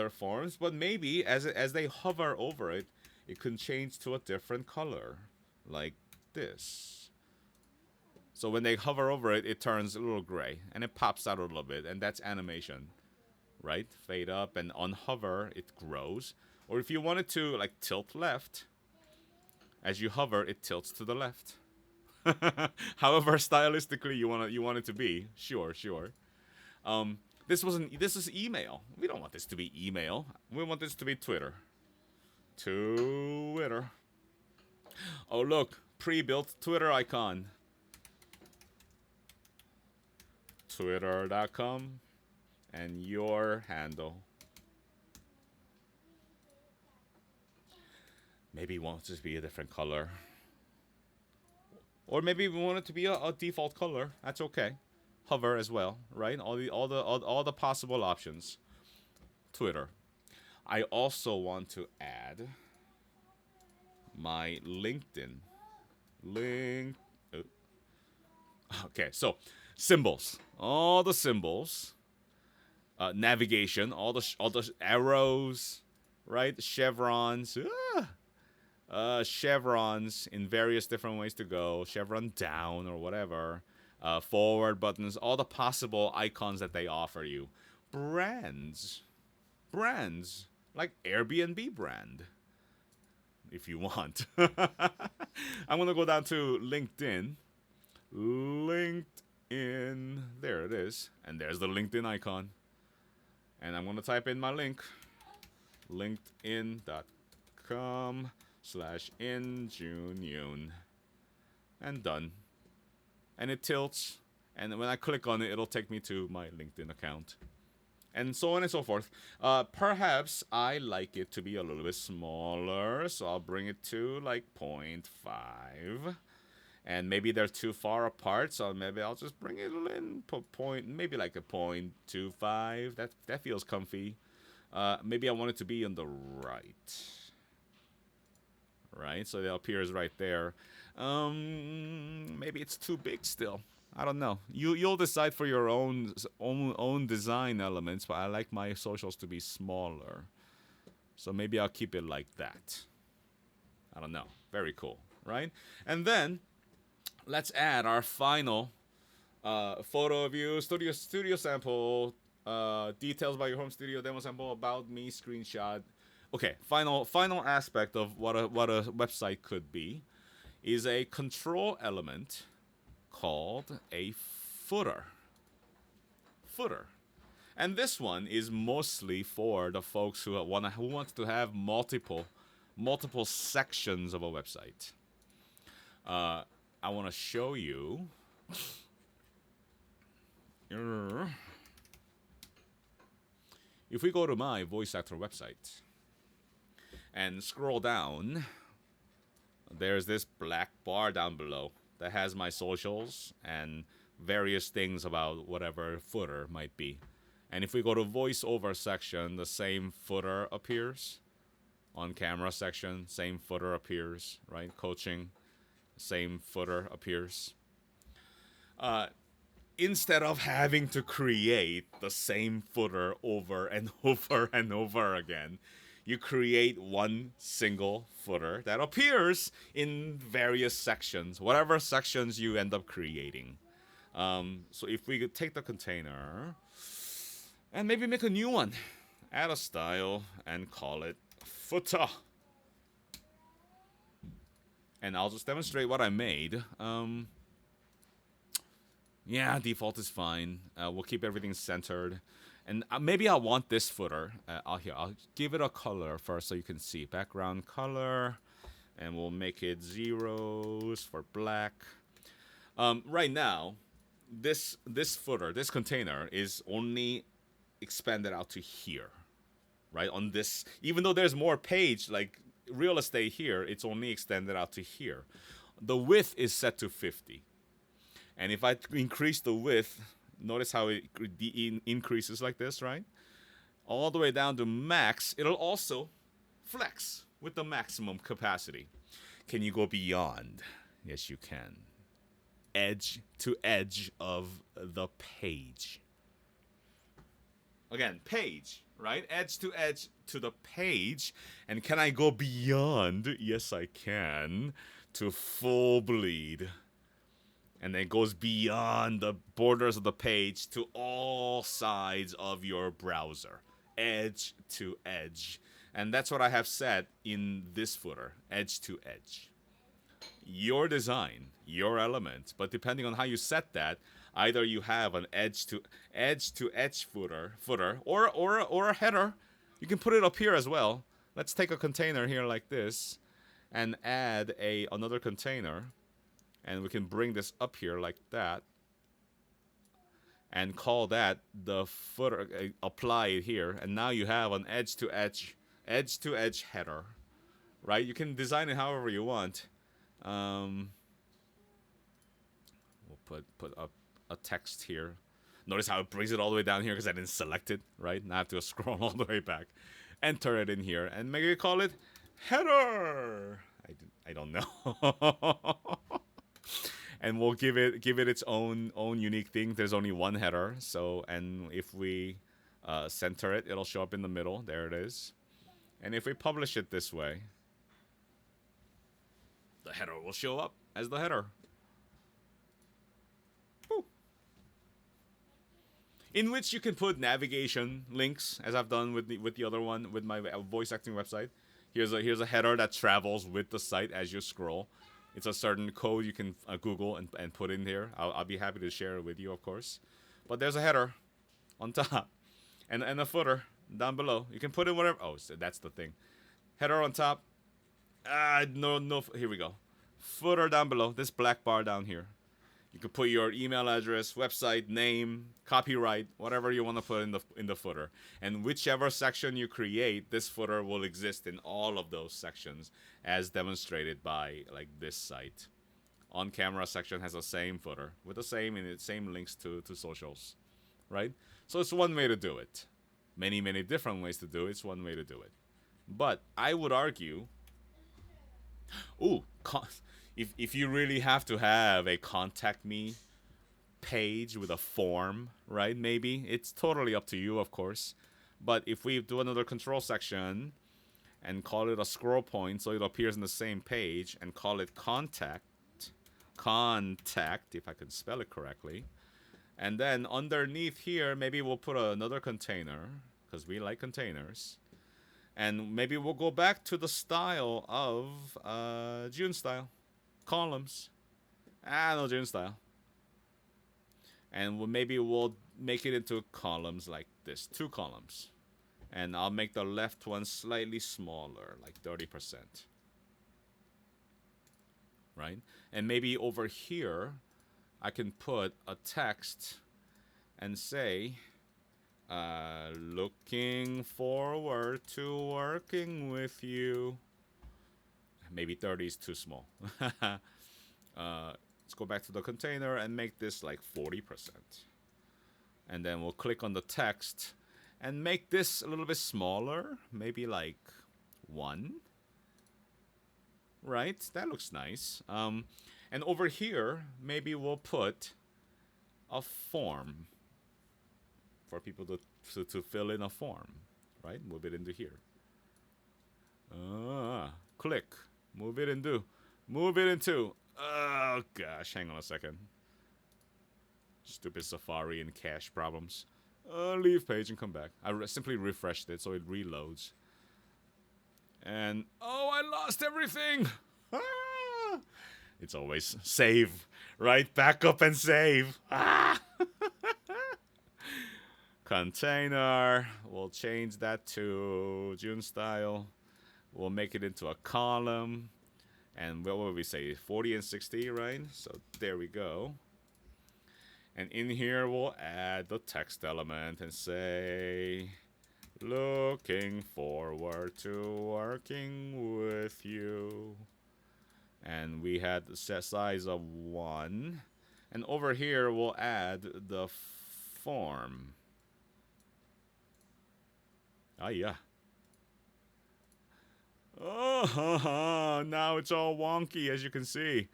forms, but maybe as they hover over it, it can change to a different color, like this. So when they hover over it, it turns a little gray, and it pops out a little bit, and that's animation, right? Fade up and unhover, it grows. Or if you want it to like tilt left, as you hover, it tilts to the left. However stylistically you want it to be, sure. This is email. We don't want this to be email. We want this to be Twitter. Twitter. Oh look, pre-built Twitter icon. Twitter.com and your handle. Maybe we want it to be a different color. Or maybe we want it to be a default color. That's okay. Hover as well, right? All the possible options. Twitter. I also want to add my LinkedIn. Okay, so symbols. All the symbols. Navigation. All the arrows, right? Chevrons. Chevrons in various different ways to go. Chevron down or whatever. Forward buttons, all the possible icons that they offer you. Brands, like Airbnb brand, if you want. I'm going to go down to LinkedIn. There it is. And there's the LinkedIn icon. And I'm going to type in my link. linkedin.com/in June Yoon. And done. and it tilts, and when I click on it, it'll take me to my LinkedIn account, and so on and so forth. Perhaps I like it to be a little bit smaller, so I'll bring it to like 0.5. And maybe they're too far apart, so maybe I'll just bring it in maybe like a 0.25. That feels comfy. Maybe I want it to be on the right, so it appears right there. Maybe it's too big still. I don't know. You'll decide for your own design elements, but I like my socials to be smaller, so maybe I'll keep it like that. I don't know. Very cool, right? And then let's add our final photo of you, studio sample, details about your home studio, demo sample, about me, screenshot. Okay, final aspect of what a website could be is a control element called a footer. And this one is mostly for the folks who want to have multiple sections of a website. I want to show you. If we go to my voice actor website and scroll down, there's this black bar down below that has my socials and various things about whatever footer might be. And if we go to voiceover section, the same footer appears. On camera section, same footer appears, right? Coaching, same footer appears. Instead of having to create the same footer over and over and over again, you create one single footer that appears in various sections, whatever sections you end up creating. So if we could take the container and maybe make a new one, add a style and call it footer. And I'll just demonstrate what I made. Yeah, default is fine. We'll keep everything centered. And maybe I want this footer. I'll give it a color first so you can see. Background color. And we'll make it 0s for black. Right now, this footer, this container, is only expanded out to here. Right? On this, even though there's more page, like real estate here, it's only extended out to here. The width is set to 50. And if I increase the width, notice how it increases like this, right? All the way down to max, it'll also flex with the maximum capacity. Can you go beyond? Yes, you can. Edge to edge of the page. Again, page, right? Edge to the page. And can I go beyond? Yes, I can. To full bleed. And then it goes beyond the borders of the page to all sides of your browser. Edge to edge. And that's what I have set in this footer. Edge to edge. Your design, your element. But depending on how you set that, either you have an edge to edge footer or a header. You can put it up here as well. Let's take a container here like this and add another container. And we can bring this up here like that. And call that the footer, apply it here. And now you have an edge to edge header. Right? You can design it however you want. We'll put up a text here. Notice how it brings it all the way down here because I didn't select it, right? Now I have to scroll all the way back. Enter it in here. And maybe call it header. I don't know. And we'll give it its own unique thing. There's only one header, so and if we center it, it'll show up in the middle. There it is. And if we publish it this way, the header will show up as the header. Woo. In which you can put navigation links, as I've done with the other one with my voice acting website. Here's a header that travels with the site as you scroll. It's a certain code you can Google and put in here. I'll be happy to share it with you, of course. But there's a header on top and a footer down below. You can put in whatever. Oh, so that's the thing. Header on top. No. Here we go. Footer down below. This black bar down here. You can put your email address, website, name, copyright, whatever you want to put in the footer. And whichever section you create, this footer will exist in all of those sections, as demonstrated by like this site. On camera section has the same footer with the same links to socials, right? So it's one way to do it. Many different ways to do it. It's one way to do it. But I would argue, ooh, if you really have to have a contact me page with a form, right? Maybe it's totally up to you, of course. But if we do another control section and call it a scroll point so it appears on the same page and call it contact, if I can spell it correctly. And then underneath here, maybe we'll put another container because we like containers. And maybe we'll go back to the style of June style. Columns. No, June style. And maybe we'll make it into columns like this. 2 columns. And I'll make the left one slightly smaller, like 30%. Right? And maybe over here, I can put a text and say, looking forward to working with you. Maybe 30 is too small. Let's go back to the container and make this like 40%. And then we'll click on the text and make this a little bit smaller. Maybe like 1. Right? That looks nice. And over here, maybe we'll put a form for people to fill in a form. Right? Move it into here. Click. Move it into. Move it into. Oh, gosh. Hang on a second. Stupid Safari and cache problems. Leave page and come back. I simply refreshed it so it reloads. And, oh, I lost everything. It's always save, right? Back up and save. Container. We'll change that to June style. We'll make it into a column. And what would we say? 40 and 60, right? So there we go. And in here, we'll add the text element and say, looking forward to working with you. And we had the set size of 1. And over here, we'll add the form. Yeah. Oh, now it's all wonky, as you can see.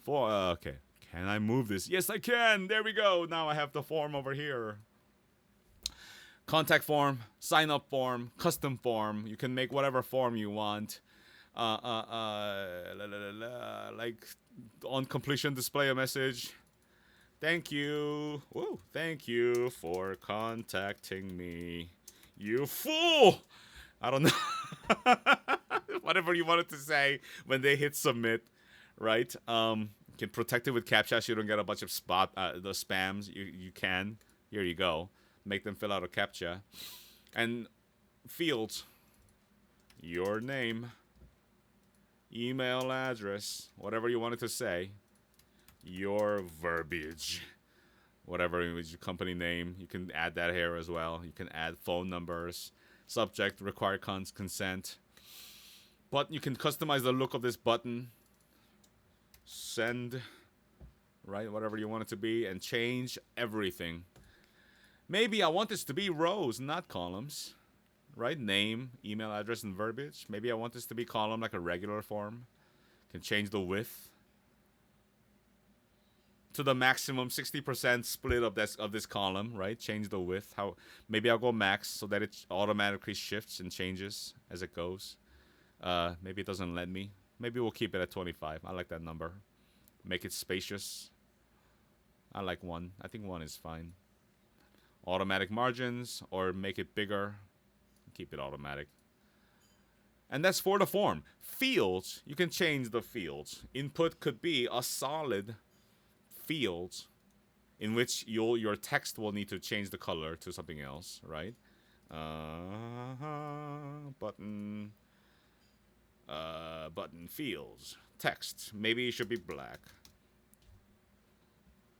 Okay. Can I move this? Yes, I can. There we go. Now I have the form over here. Contact form, sign up form, custom form. You can make whatever form you want. Like on completion, display a message. Thank you. Woo. Thank you for contacting me. You fool. I don't know. Whatever you wanted to say when they hit submit, right? You can protect it with CAPTCHA so you don't get a bunch of the spams. You can. Here you go. Make them fill out a CAPTCHA. And fields. Your name. Email address. Whatever you wanted to say. Your verbiage. Whatever is your company name. You can add that here as well. You can add phone numbers. Subject, required consent. But you can customize the look of this button. Send, right? Whatever you want it to be. And change everything. Maybe I want this to be rows, not columns. Right? Name, email address, and verbiage. Maybe I want this to be column like a regular form. Can change the width to the maximum 60% split of this column, right? Change the width. Maybe I'll go max so that it automatically shifts and changes as it goes. Maybe it doesn't let me. Maybe we'll keep it at 25. I like that number. Make it spacious. I like 1. I think 1 is fine. Automatic margins or make it bigger. Keep it automatic. And that's for the form. Fields, you can change the fields. Input could be a solid field in which your text will need to change the color to something else, right? Button fields. Text. Maybe it should be black.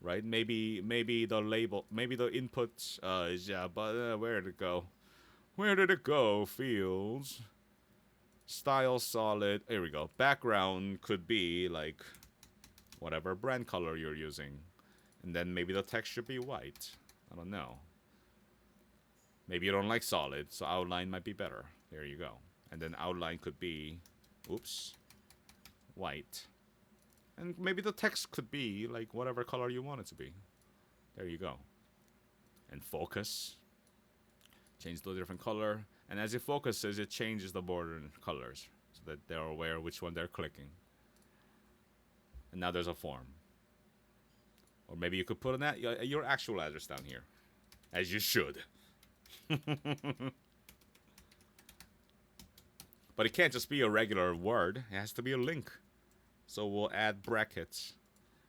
right? Maybe the label, maybe the input is, yeah, but where did it go? Where did it go? Fields. Style solid. Here we go. Background could be like whatever brand color you're using. And then maybe the text should be white. I don't know. Maybe you don't like solid, so outline might be better. There you go. And then outline could be, oops, white. And maybe the text could be like whatever color you want it to be. There you go. And focus. Change to a different color. And as it focuses, it changes the border colors so that they're aware which one they're clicking. And now there's a form. Or maybe you could put your actual address down here. As you should. But it can't just be a regular word. It has to be a link. So we'll add brackets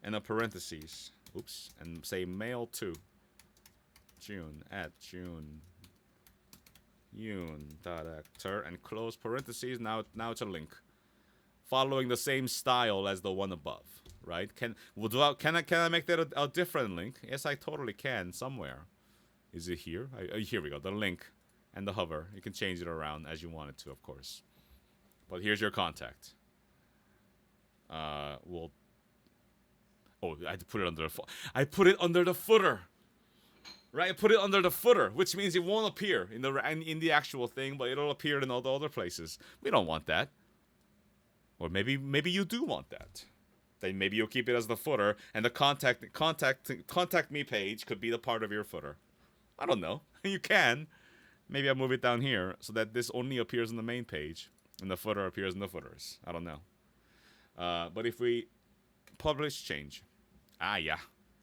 and a parentheses. Oops. And say mail to June at June Yoon actor and close parentheses. Now it's a link. Following the same style as the one above. Right? Can I make that a different link? Yes, I totally can somewhere. Is it here? Here we go. The link and the hover. You can change it around as you want it to, of course. But here's your contact. I had to put it under I put it under the footer. Right? I put it under the footer, which means it won't appear in the actual thing, but it'll appear in all the other places. We don't want that. Or maybe you do want that. Then maybe you'll keep it as the footer, and the contact me page could be the part of your footer. I don't know. You can. Maybe I'll move it down here so that this only appears on the main page, and the footer appears in the footers. I don't know. But if we publish change. Yeah.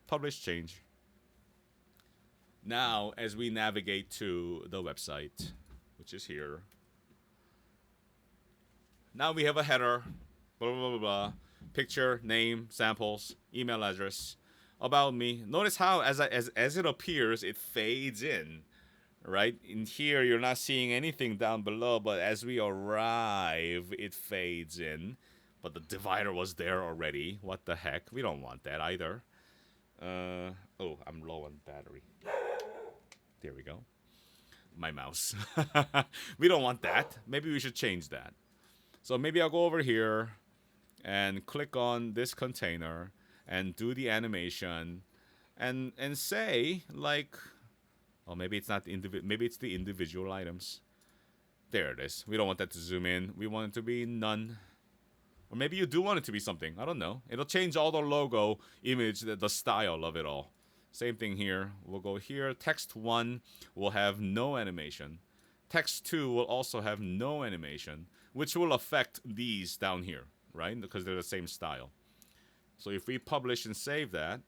Publish change. Now, as we navigate to the website, which is here. Now we have a header. Blah, blah, blah, blah. Picture, name, samples, email address, about me. Notice how as it appears, it fades in, right? In here, you're not seeing anything down below, but as we arrive, it fades in. But the divider was there already. What the heck? We don't want that either. Oh, I'm low on battery. There we go. My mouse. We don't want that. Maybe we should change that. So maybe I'll go over here and click on this container and do the animation and say like, oh, maybe it's not maybe it's the individual items. There it is. We don't want that to zoom in. We want it to be none. Or maybe you do want it to be something. I don't know. It'll change all the logo image, the style of it all. Same thing here. We'll go here. Text 1 will have no animation. Text 2 will also have no animation, which will affect these down here, right? Because they're the same style. So if we publish and save that,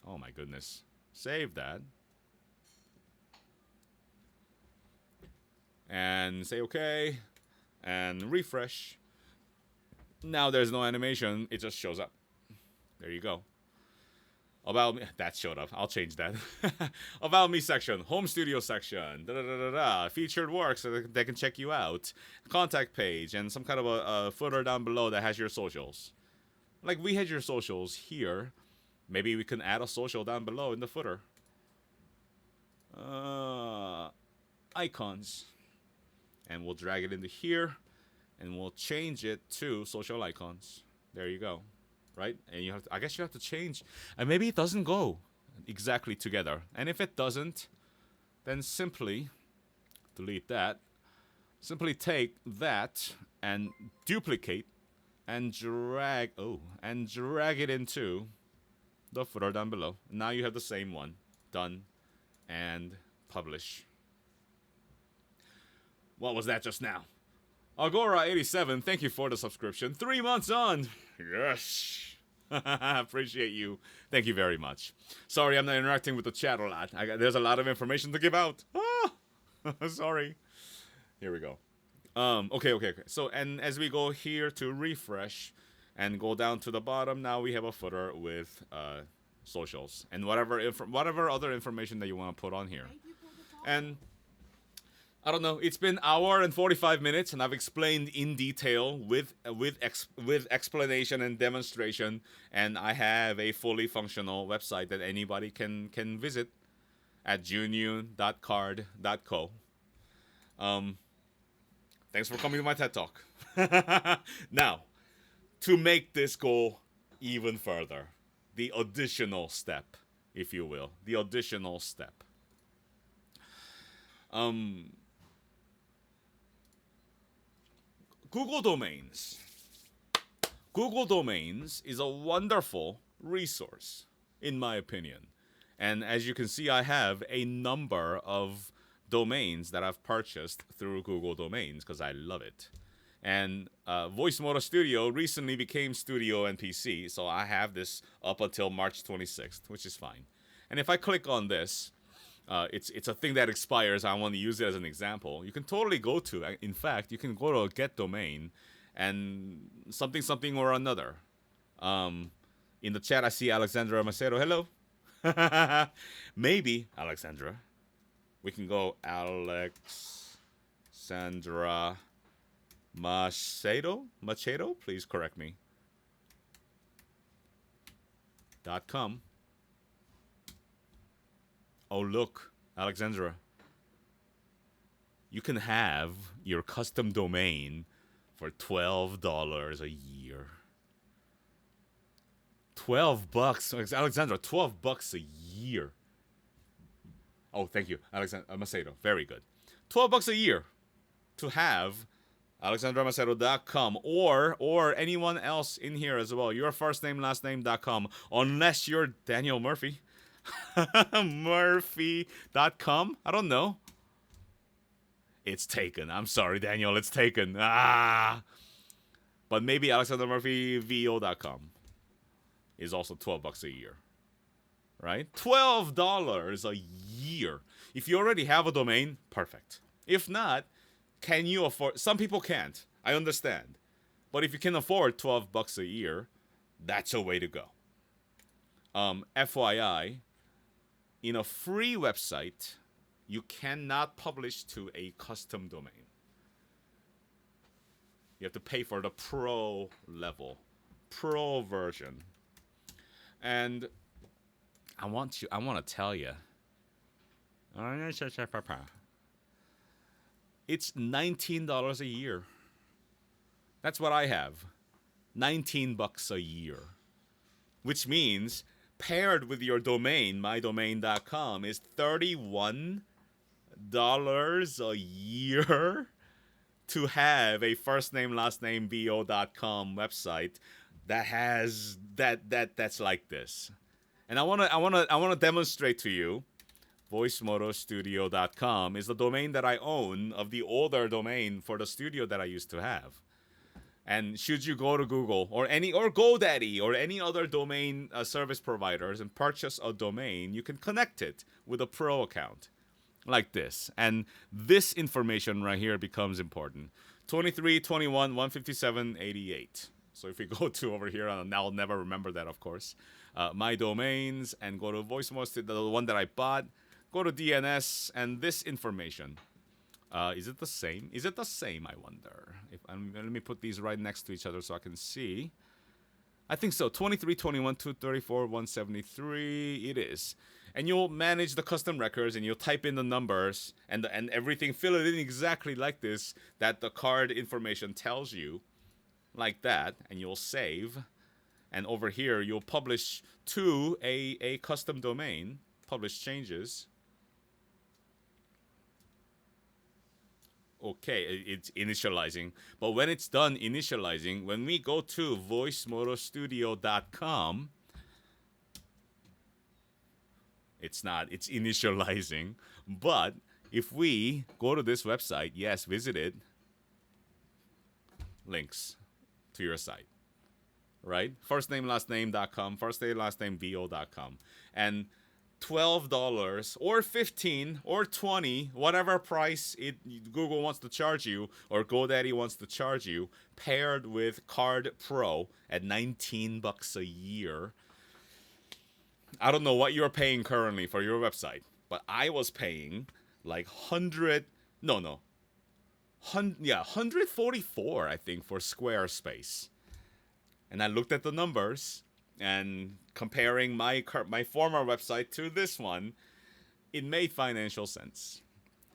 oh my goodness, save that, and say okay, and refresh. Now there's no animation, it just shows up. There you go. About me, that showed up. I'll change that. About me section, home studio section, featured works so they can check you out, contact page, and some kind of a footer down below that has your socials. Like we had your socials here. Maybe we can add a social down below in the footer. Icons. And we'll drag it into here. And we'll change it to social icons. There you go. Right? And you have to, I guess you have to change. And maybe it doesn't go exactly together. And if it doesn't, then simply delete that. Simply take that and duplicate and drag it into the footer down below. Now you have the same one. Done. And publish. What was that just now? Agora87, thank you for the subscription. 3 months on. Yes. Appreciate you. Thank you very much. Sorry, I'm not interacting with the chat a lot. There's a lot of information to give out. Sorry. Here we go. Okay. So, and as we go here to refresh and go down to the bottom, now we have a footer with socials and whatever other information that you want to put on here. And I don't know. It's been hour and 45 minutes, and I've explained in detail with explanation and demonstration. And I have a fully functional website that anybody can visit at junyun.card.co. Um, Thanks for coming to my TED Talk. Now, to make this go even further, the additional step, if you will, the additional step. Um, Google Domains. Google Domains is a wonderful resource, in my opinion. And as you can see, I have a number of domains that I've purchased through Google Domains because I love it. And Voice Motor Studio recently became Studio NPC, so I have this up until March 26th, which is fine. And if I click on this, it's a thing that expires. I want to use it as an example. You can totally go to. In fact, you can go to a get domain, and something or another. In the chat, I see Alexandra Macedo. Hello. Maybe Alexandra. We can go Alexandra Macedo. Please correct me. .com. Oh, look, Alexandra. You can have your custom domain for $12 a year. $12, Alexandra. $12 a year. Oh, thank you, Alexandra Macedo. Very good. $12 a year to have AlexandraMacedo.com or anyone else in here as well. Your first name, last name.com, unless you're Daniel Murphy. Murphy.com? I don't know. It's taken. I'm sorry, Daniel. It's taken. But maybe AlexanderMurphyVO.com is also $12 a year. Right? $12 a year. If you already have a domain, perfect. If not, can you afford? Some people can't. I understand. But if you can afford $12 a year, that's a way to go. FYI, in a free website, you cannot publish to a custom domain. You have to pay for the pro level, pro version. And I want to tell you, it's $19 a year. That's what I have. $19 a year. Which means paired with your domain, mydomain.com, is $31 a year to have a first name, last name, bo.com website that has that's like this. And I wanna demonstrate to you. VoiceMotoStudio.com is the domain that I own of the older domain for the studio that I used to have. And should you go to Google or GoDaddy or any other domain service providers and purchase a domain, you can connect it with a pro account like this. And this information right here becomes important. 23, 21, 157, 88. So if we go to over here, and I'll never remember that, of course, my domains, and go to VoiceMoto, the one that I bought, go to DNS, and this information. Is it the same? Is it the same, I wonder? Let me put these right next to each other so I can see. I think so. 23, 21, 234, 173. It is. And you'll manage the custom records, and you'll type in the numbers and everything. Fill it in exactly like this, that the card information tells you, like that, and you'll save. And over here, you'll publish to a custom domain, publish changes. Okay, it's initializing. But when it's done initializing, when we go to voicemotostudio.com, it's not. It's initializing. But if we go to this website, yes, visit it, links to your site, right? First name, last name.com, first name, last name, vo.com. And $12 or $15 or $20, whatever price Google wants to charge you or GoDaddy wants to charge you, paired with Card Pro at $19 a year. I don't know what you're paying currently for your website, but I was paying like $100 No, no. 144 I think for Squarespace. And I looked at the numbers and comparing my former website to this one, it made financial sense.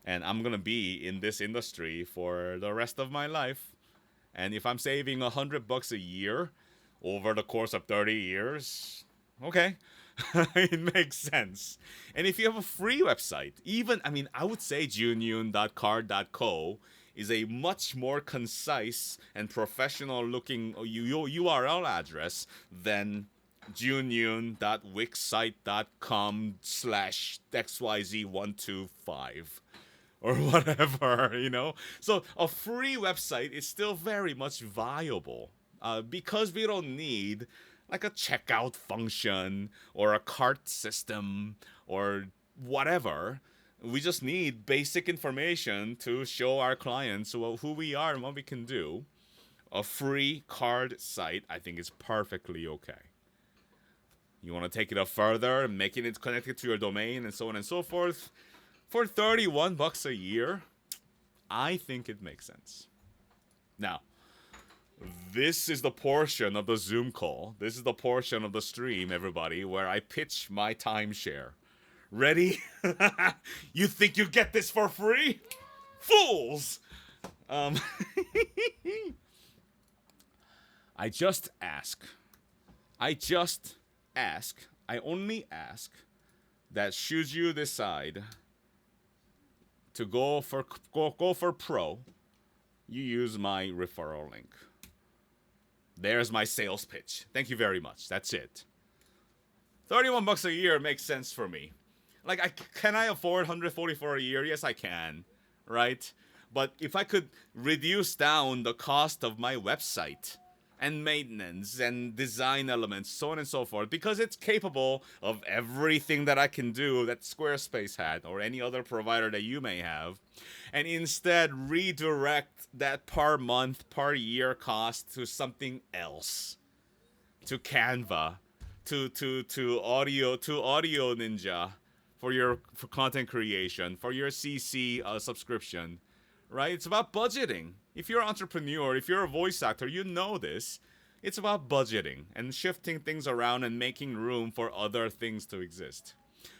And I'm going to be in this industry for the rest of my life. And if I'm saving $100 a year over the course of 30 years, okay, it makes sense. And if you have a free website, even, I mean, I would say junyun.card.co is a much more concise and professional looking URL address than junyun.wixsite.com/xyz125 or whatever. So a free website is still very much viable because we don't need like a checkout function or a cart system or whatever. We just need basic information to show our clients who we are and what we can do. A free card site, I think, is perfectly okay. You want to take it up further, making it connected to your domain and so on and so forth. For $31 a year, I think it makes sense. Now, this is the portion of the Zoom call. This is the portion of the stream, everybody, where I pitch my timeshare. Ready? You think you get this for free? Fools! I just ask. I only ask that should you decide to go for pro, you use my referral link. There's my sales pitch. Thank you very much. That's it. $31 a year makes sense for me. Like, can I afford 144 a year? Yes, I can, right? But if I could reduce down the cost of my website and maintenance and design elements, so on and so forth, because it's capable of everything that I can do that Squarespace had or any other provider that you may have, and instead redirect that per month, per year cost to something else, to Canva, to Audio Ninja for content creation, for your CC subscription, right? It's about budgeting. If you're an entrepreneur, if you're a voice actor, you know this. It's about budgeting and shifting things around and making room for other things to exist.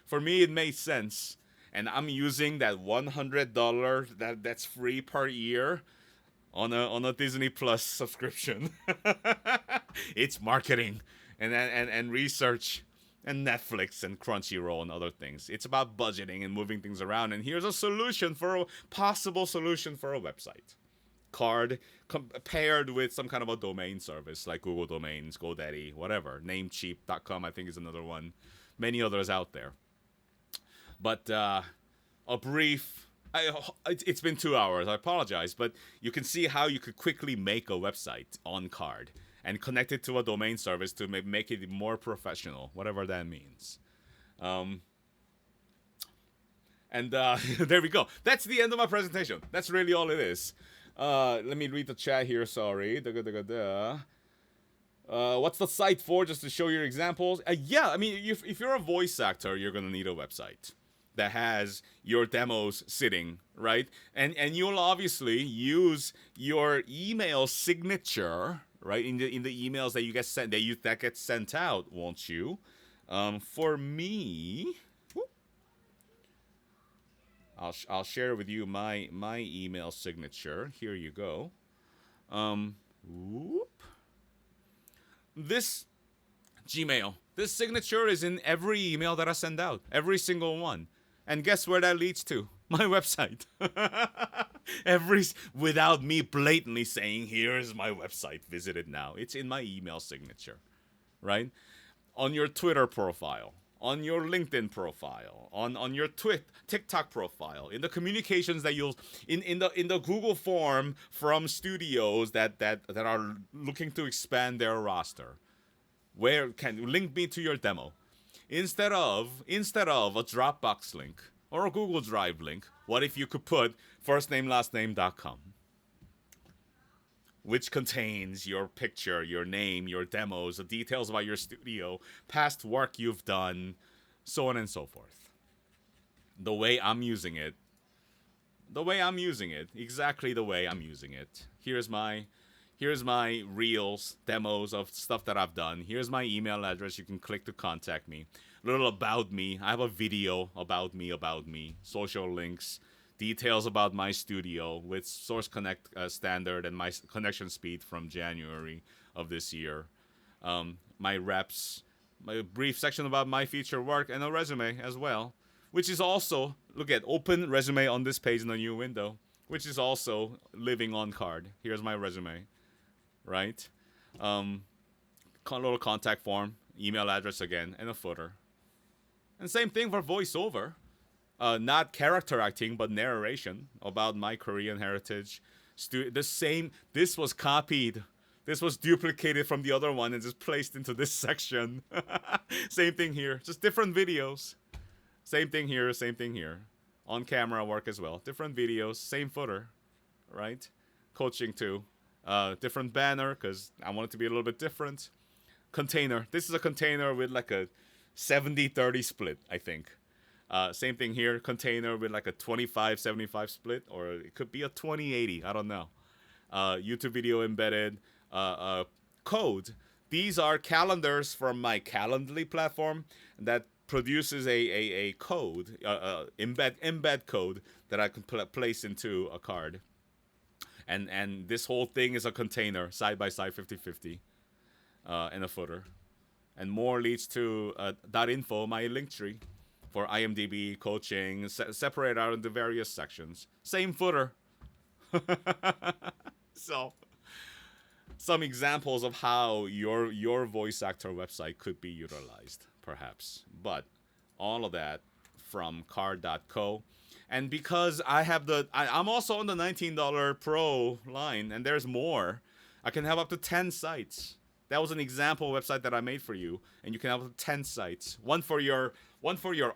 For me, it made sense. And I'm using that $100 that's free per year on a Disney Plus subscription. It's marketing and research and Netflix and Crunchyroll and other things. It's about budgeting and moving things around. And here's a possible solution for a website. Card paired with some kind of a domain service like Google Domains, GoDaddy, whatever. Namecheap.com, I think, is another one. Many others out there. But a brief... it's been 2 hours. I apologize. But you can see how you could quickly make a website on Card and connect it to a domain service to make it more professional, whatever that means. And there we go. That's the end of my presentation. That's really all it is. Let me read the chat here. Sorry. What's the site for? Just to show your examples. Yeah, I mean, if you're a voice actor, you're gonna need a website that has your demos sitting, right? And you'll obviously use your email signature, right, in the emails that you get sent that get sent out, won't you? For me, I'll share with you my email signature. Here you go. This Gmail. This signature is in every email that I send out. Every single one. And guess where that leads to? My website. Without me blatantly saying, here's my website, visit it now. It's in my email signature, right? On your Twitter profile, on your LinkedIn profile, on your TikTok profile, in the communications that you'll in the Google form from studios that are looking to expand their roster. Where can link me to your demo? Instead of a Dropbox link or a Google Drive link, what if you could put firstnamelastname.com, which contains your picture, your name, your demos, the details about your studio, past work you've done, so on and so forth. The way I'm using it, the way I'm using it, exactly the way I'm using it. Here's my reels, demos of stuff that I've done. Here's my email address. You can click to contact me. A little about me. I have a video about me, social links, details about my studio with Source Connect standard and my connection speed from January of this year. My reps, my brief section about my feature work, and a resume as well, which is also, look at open resume on this page in the new window, which is also living on card. Here's my resume, right? Um, little contact form, email address again, and a footer. And same thing for voiceover. Not character acting, but narration about my Korean heritage. The same. This was copied. This was duplicated from the other one and just placed into this section. Same thing here. Just different videos. Same thing here. Same thing here. On camera work as well. Different videos. Same footer. Right? Coaching too. Different banner because I want it to be a little bit different. Container. This is a container with like a 70-30 split, I think. Same thing here. Container with like a 25-75 split, or it could be a 20-80. I don't know. YouTube video embedded. Code. These are calendars from my Calendly platform that produces a code, embed code that I can place into a card. And this whole thing is a container, side by side, 50-50, and a footer. And more leads to .info, my link tree, for IMDb, coaching, separate out into various sections. Same footer. So, some examples of how your voice actor website could be utilized, perhaps. But all of that from card.co. And because I'm also on the $19 Pro line, and there's more, I can have up to 10 sites. That was an example website that I made for you, and you can have up to 10 sites. One for your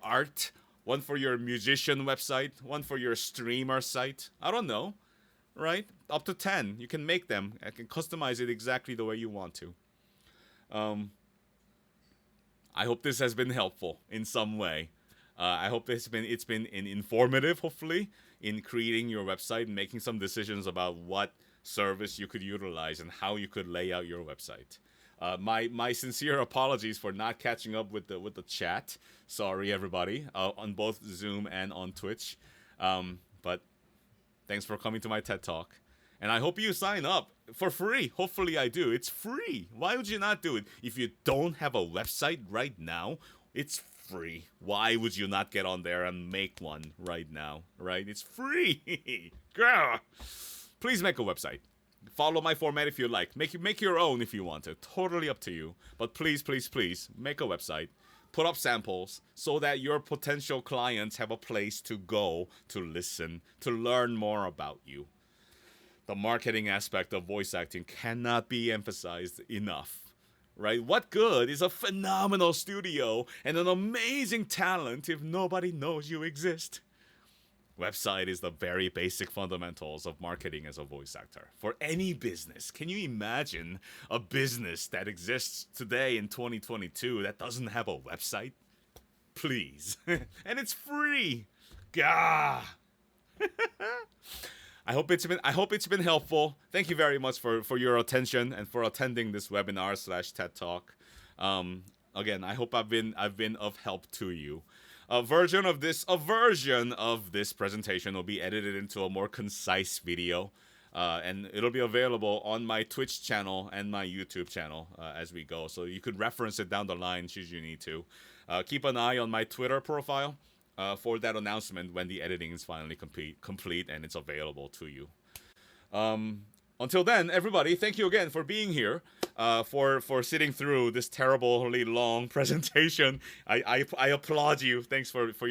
art, one for your musician website, one for your streamer site. I don't know, right? Up to 10. You can make them. I can customize it exactly the way you want to. I hope this has been helpful in some way. I hope it's been informative, hopefully, in creating your website and making some decisions about what service you could utilize and how you could lay out your website. My sincere apologies for not catching up with the chat. Sorry, everybody, on both Zoom and on Twitch. But thanks for coming to my TED Talk. And I hope you sign up for free. Hopefully I do. It's free. Why would you not do it? If you don't have a website right now, it's free. Why would you not get on there and make one right now, right? It's free. Girl. Please make a website. Follow my format if you like. Make your own if you want to. Totally up to you. But please, please, please, make a website. Put up samples so that your potential clients have a place to go to listen, to learn more about you. The marketing aspect of voice acting cannot be emphasized enough. Right? What good is a phenomenal studio and an amazing talent if nobody knows you exist? Website is the very basic fundamentals of marketing as a voice actor. For any business, can you imagine a business that exists today in 2022 that doesn't have a website? Please. And it's free. Gah. I hope it's been helpful. Thank you very much for your attention and for attending this webinar / TED Talk. Again, I hope I've been of help to you. A version of this presentation will be edited into a more concise video, and it'll be available on my Twitch channel and my YouTube channel as we go. So you could reference it down the line should you need to. Keep an eye on my Twitter profile for that announcement when the editing is finally complete and it's available to you. Until then, everybody, thank you again for being here, for sitting through this terribly long presentation. I applaud you. Thanks for